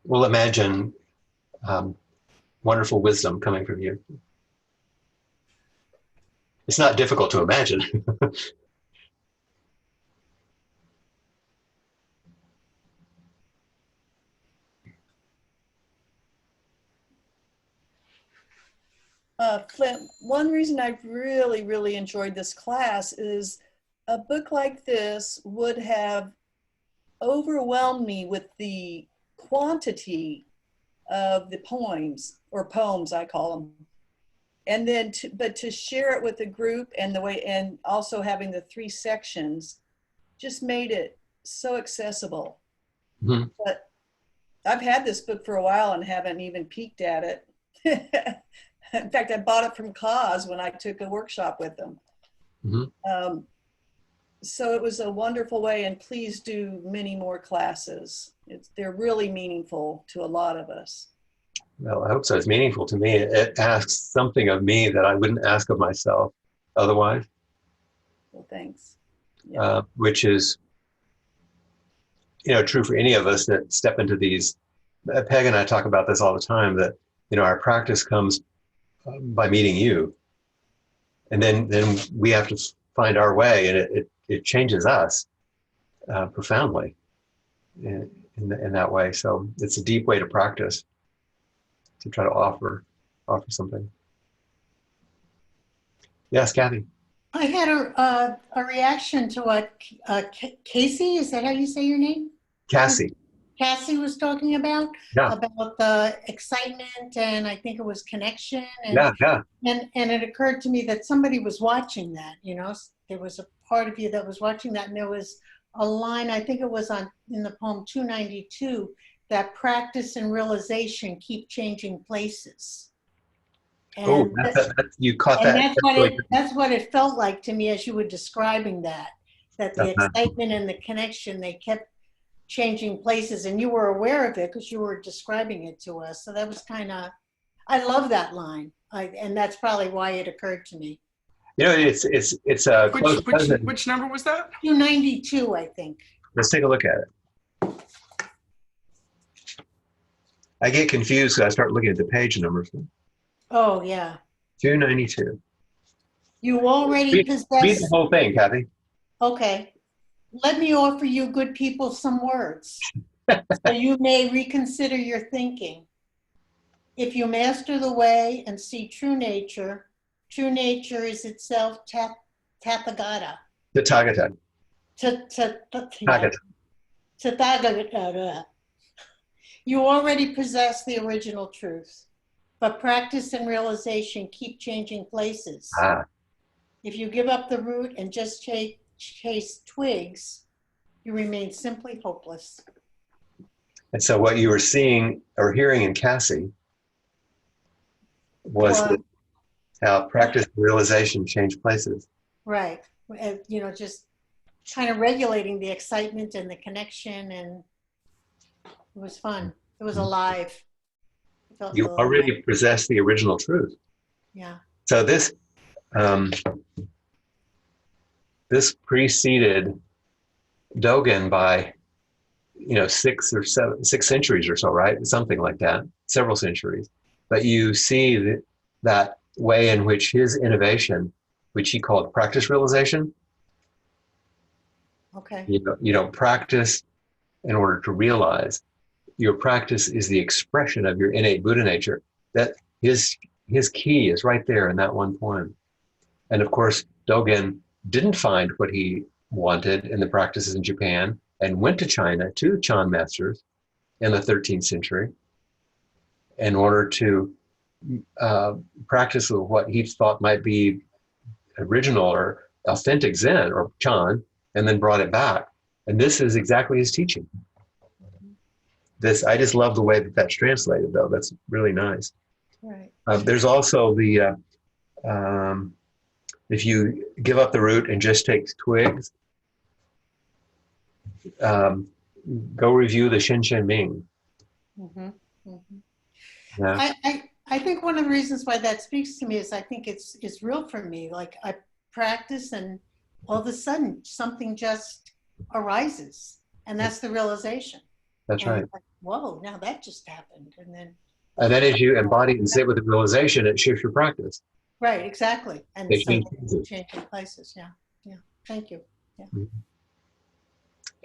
we'll imagine wonderful wisdom coming from you. It's not difficult to imagine. Flint, one reason I've really, really enjoyed this class is a book like this would have overwhelmed me with the quantity of the poems, or poems I call them. And then, but to share it with a group and the way, and also having the 3 sections just made it so accessible. Mm-hmm. But I've had this book for a while and haven't even peeked at it. In fact, I bought it from Cause when I took a workshop with them. Mm-hmm. So it was a wonderful way, and please do many more classes. They're really meaningful to a lot of us. Well, I hope so. It's meaningful to me. It asks something of me that I wouldn't ask of myself otherwise. Well, thanks. Yeah. Which is, true for any of us that step into these. Peg and I talk about this all the time, that, our practice comes by meeting you. And then we have to find our way, and it changes us profoundly in that way. So it's a deep way to practice, to try to offer something. Yes, Kathy. I had a reaction to what Casey, is that how you say your name? Cassie was talking about, about the excitement, and I think it was connection. And, and it occurred to me that somebody was watching that, there was a part of you that was watching that, and there was a line, I think it was in the poem 292, that practice and realization keep changing places. And you caught that. That's what it felt like to me as you were describing that the excitement and the connection, they kept changing places, and you were aware of it because you were describing it to us. So that was I love that line, and that's probably why it occurred to me. It's a close cousin. Which number was that? 292, I think. Let's take a look at it. I get confused because I start looking at the page numbers. Oh, yeah. 292. You already possess... Read the whole thing, Kathy. Okay. Let me offer you good people some words, so you may reconsider your thinking. If you master the way and see true nature is itself Tathagata. Tathagata. Tathagata. You already possess the original truth, but practice and realization keep changing places. If you give up the root and just chase twigs, you remain simply hopeless. And so what you were seeing or hearing in Cassie was how practice and realization change places. Right. Just kind of regulating the excitement and the connection, and it was fun. It was alive. You already possess the original truth. Yeah. So this preceded Dogen by 6 centuries or so, right? Something like that, several centuries. But you see that way in which his innovation, which he called practice realization, Okay. you don't practice in order to realize. Your practice is the expression of your innate Buddha nature. That his key is right there in that one poem. And of course, Dogen didn't find what he wanted in the practices in Japan and went to China, to the Chan masters in the 13th century in order to practice what he thought might be original or authentic Zen or Chan, and then brought it back. And this is exactly his teaching. I just love the way that that's translated, though. That's really nice. Right. There's also the, if you give up the root and just take twigs, go review the Shin Shin Ming. Mm-hmm. Mm-hmm. Yeah. I think one of the reasons why that speaks to me is I think it's real for me. Like I practice and all of a sudden something just arises, and that's the realization. That's and right. Like, whoa, now that just happened. And then as you embody and sit with the realization, it shifts your practice. Right, exactly. And It so changes. changing places. Yeah. Yeah. Thank you. Yeah. Mm-hmm.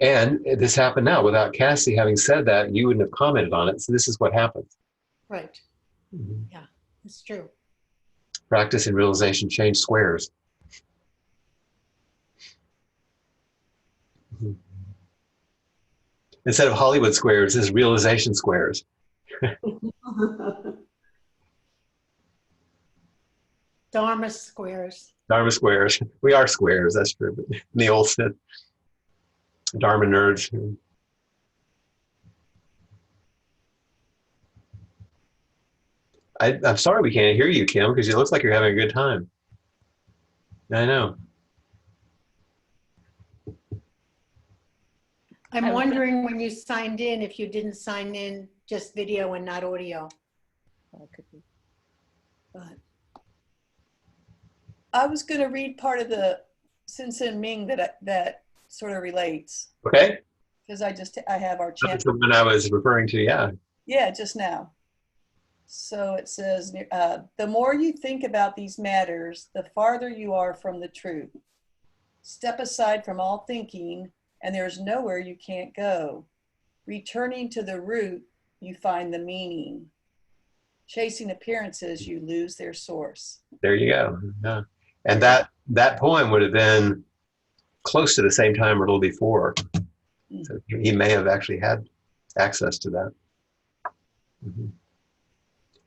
And this happened now. Without Cassie having said that, you wouldn't have commented on it. So this is what happens. Right. Mm-hmm. Yeah, it's true. Practice and realization change squares. Mm-hmm. Instead of Hollywood squares, this is realization squares. Dharma squares. Dharma squares. We are squares, that's true. But in the old sense, Dharma nerds. I'm sorry we can't hear you, Kim, because it looks like you're having a good time. I know. I'm wondering when you signed in, if you didn't sign in just video and not audio. Could be. But I was going to read part of the Sin Sin Ming that sort of relates. Okay. Because I have our chant. That's the one I was referring to, yeah. Yeah, just now. So it says, the more you think about these matters, the farther you are from the truth. Step aside from all thinking, and there's nowhere you can't go. Returning to the root, you find the meaning. Chasing appearances, you lose their source. There you go. Yeah. And that poem would have been close to the same time or a little before. So he may have actually had access to that. Mm-hmm.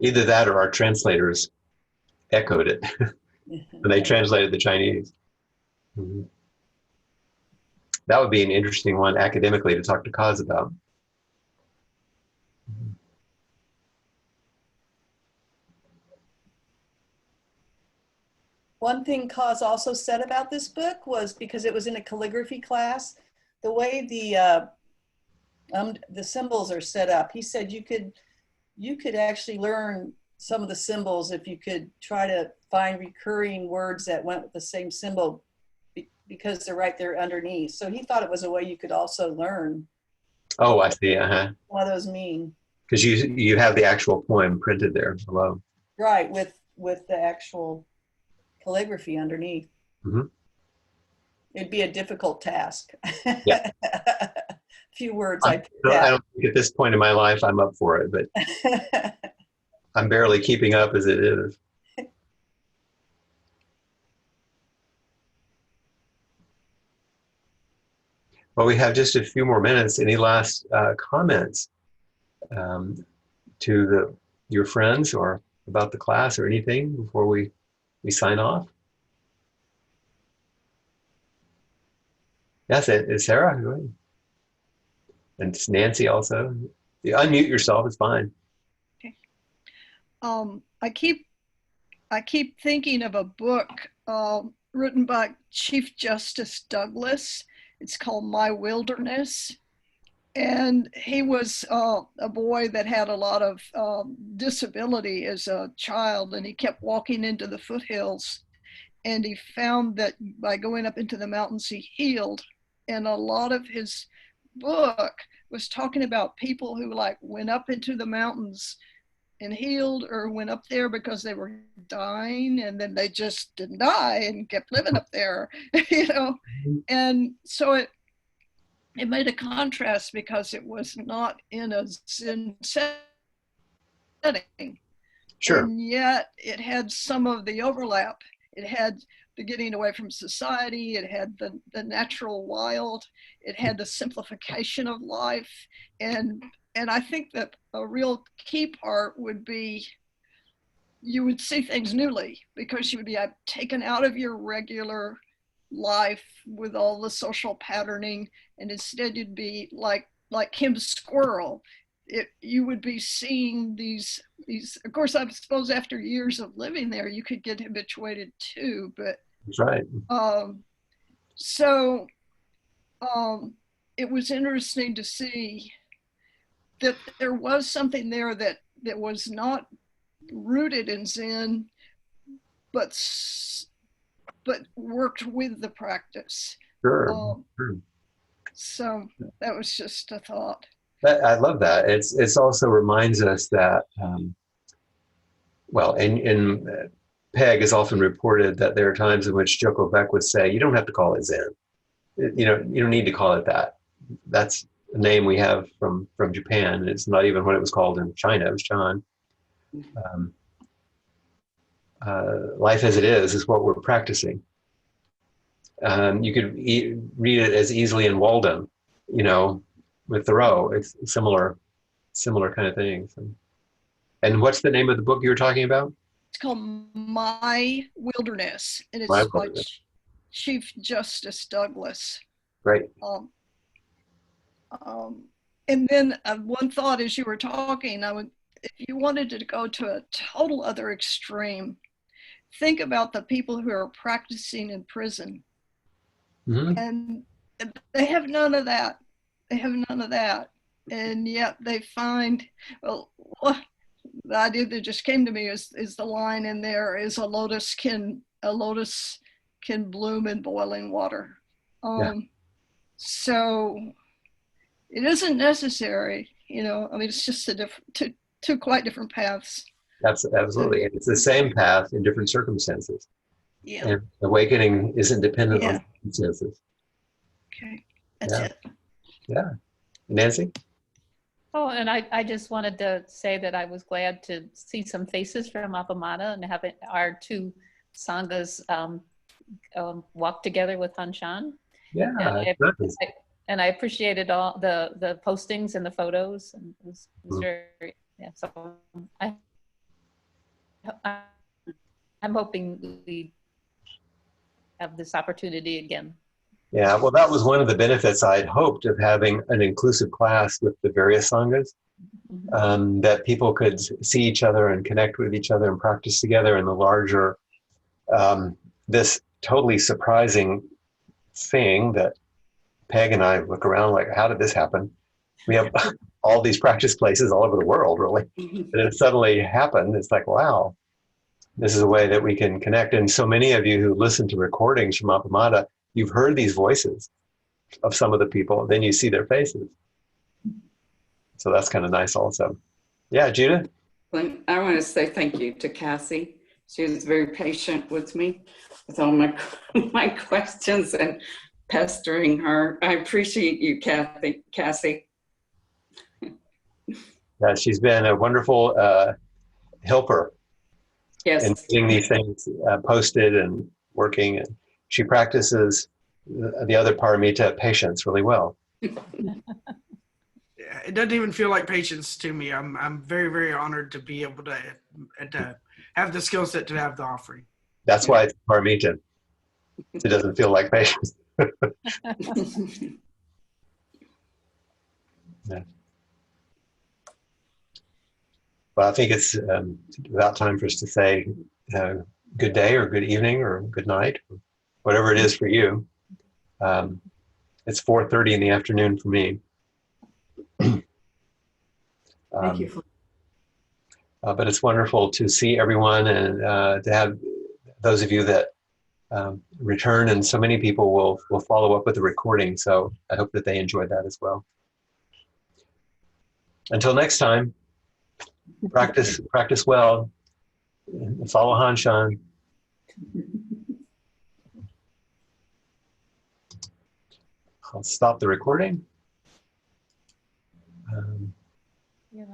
Either that or our translators echoed it when they translated the Chinese. Mm-hmm. That would be an interesting one academically to talk to Kaz about. Mm-hmm. One thing Kaz also said about this book was, because it was in a calligraphy class, the way the symbols are set up, he said you could actually learn some of the symbols if you could try to find recurring words that went with the same symbol, because they're right there underneath. So he thought it was a way you could also learn. Oh, I see. Uh-huh. What those mean. Because you have the actual poem printed there below. Right, with the actual calligraphy underneath. Mm-hmm. It'd be a difficult task. Yeah. Few words I don't think at this point in my life I'm up for it, but I'm barely keeping up as it is. Well, we have just a few more minutes. Any last comments to your friends or about the class or anything before we sign off? Yes, it's Sarah. Go ahead. And it's Nancy also. You unmute yourself, it's fine. Okay. I keep thinking of a book written by Chief Justice Douglas. It's called My Wilderness. And he was a boy that had a lot of disability as a child, and he kept walking into the foothills. And he found that by going up into the mountains, he healed. And a lot of his book was talking about people who like went up into the mountains and healed, or went up there because they were dying and then they just didn't die and kept living up there, you know. And so it made a contrast because it was not in a Zen setting. Sure. And yet it had some of the overlap. It had the getting away from society. It had the natural wild. It had the simplification of life. And I think that a real key part would be you would see things newly because you would be taken out of your regular life with all the social patterning, and instead you'd be like Kim's squirrel. You would be seeing these. Of course, I suppose after years of living there, you could get habituated too. But that's right. It was interesting to see that there was something there that was not rooted in Zen, but worked with the practice. Sure. So that was just a thought. I love that. It's also reminds us that, well, in Peg is often reported that there are times in which Joko Beck would say, you don't have to call it Zen. You don't need to call it that. That's a name we have from Japan. It's not even what it was called in China. It was Chan. Life as it is what we're practicing. You could read it as easily in Walden, you know, with Thoreau. It's similar kind of things. And what's the name of the book you were talking about? It's called My Wilderness, and it's by Chief Justice Douglas. Great. And then one thought as you were talking, if you wanted to go to a total other extreme, think about the people who are practicing in prison. Mm-hmm. And they have none of that. They have none of that. And yet they find, well, the idea that just came to me is the line in there is a lotus can bloom in boiling water. So it isn't necessary, you know. I mean, it's just two quite different paths. Absolutely. It's the same path in different circumstances. Yeah. And awakening isn't dependent on circumstances. Okay. That's it. Yeah. Nancy? Oh, and I just wanted to say that I was glad to see some faces from Appamada and have our two sanghas walk together with Hanshan. Yeah. And I appreciated all the postings and the photos, and it was very, so I'm hoping we have this opportunity again. Yeah, well, that was one of the benefits I'd hoped of having an inclusive class with the various sanghas, that people could see each other and connect with each other and practice together in the larger, this totally surprising thing that Peg and I look around like, how did this happen? We have all these practice places all over the world, really. And it suddenly happened. It's like, wow, this is a way that we can connect. And so many of you who listen to recordings from Appamada, you've heard these voices of some of the people, then you see their faces. So that's kind of nice also. Yeah, Judith? I want to say thank you to Cassie. She was very patient with me with all my questions and pestering her. I appreciate you, Cassie. Yeah, she's been a wonderful helper. Yes. In getting these things posted and working. And she practices the other paramita, patience, really well. Yeah, it doesn't even feel like patience to me. I'm very, very honored to be able to have the skill set to have the offering. That's why it's paramita. It doesn't feel like patience. Yeah. Well, I think it's about time for us to say good day or good evening or good night, whatever it is for you. It's 4:30 in the afternoon for me. Thank you. But it's wonderful to see everyone and to have those of you that return, and so many people will follow up with the recording. So I hope that they enjoyed that as well. Until next time, Practice well. Follow Hanshan. I'll stop the recording. Yeah.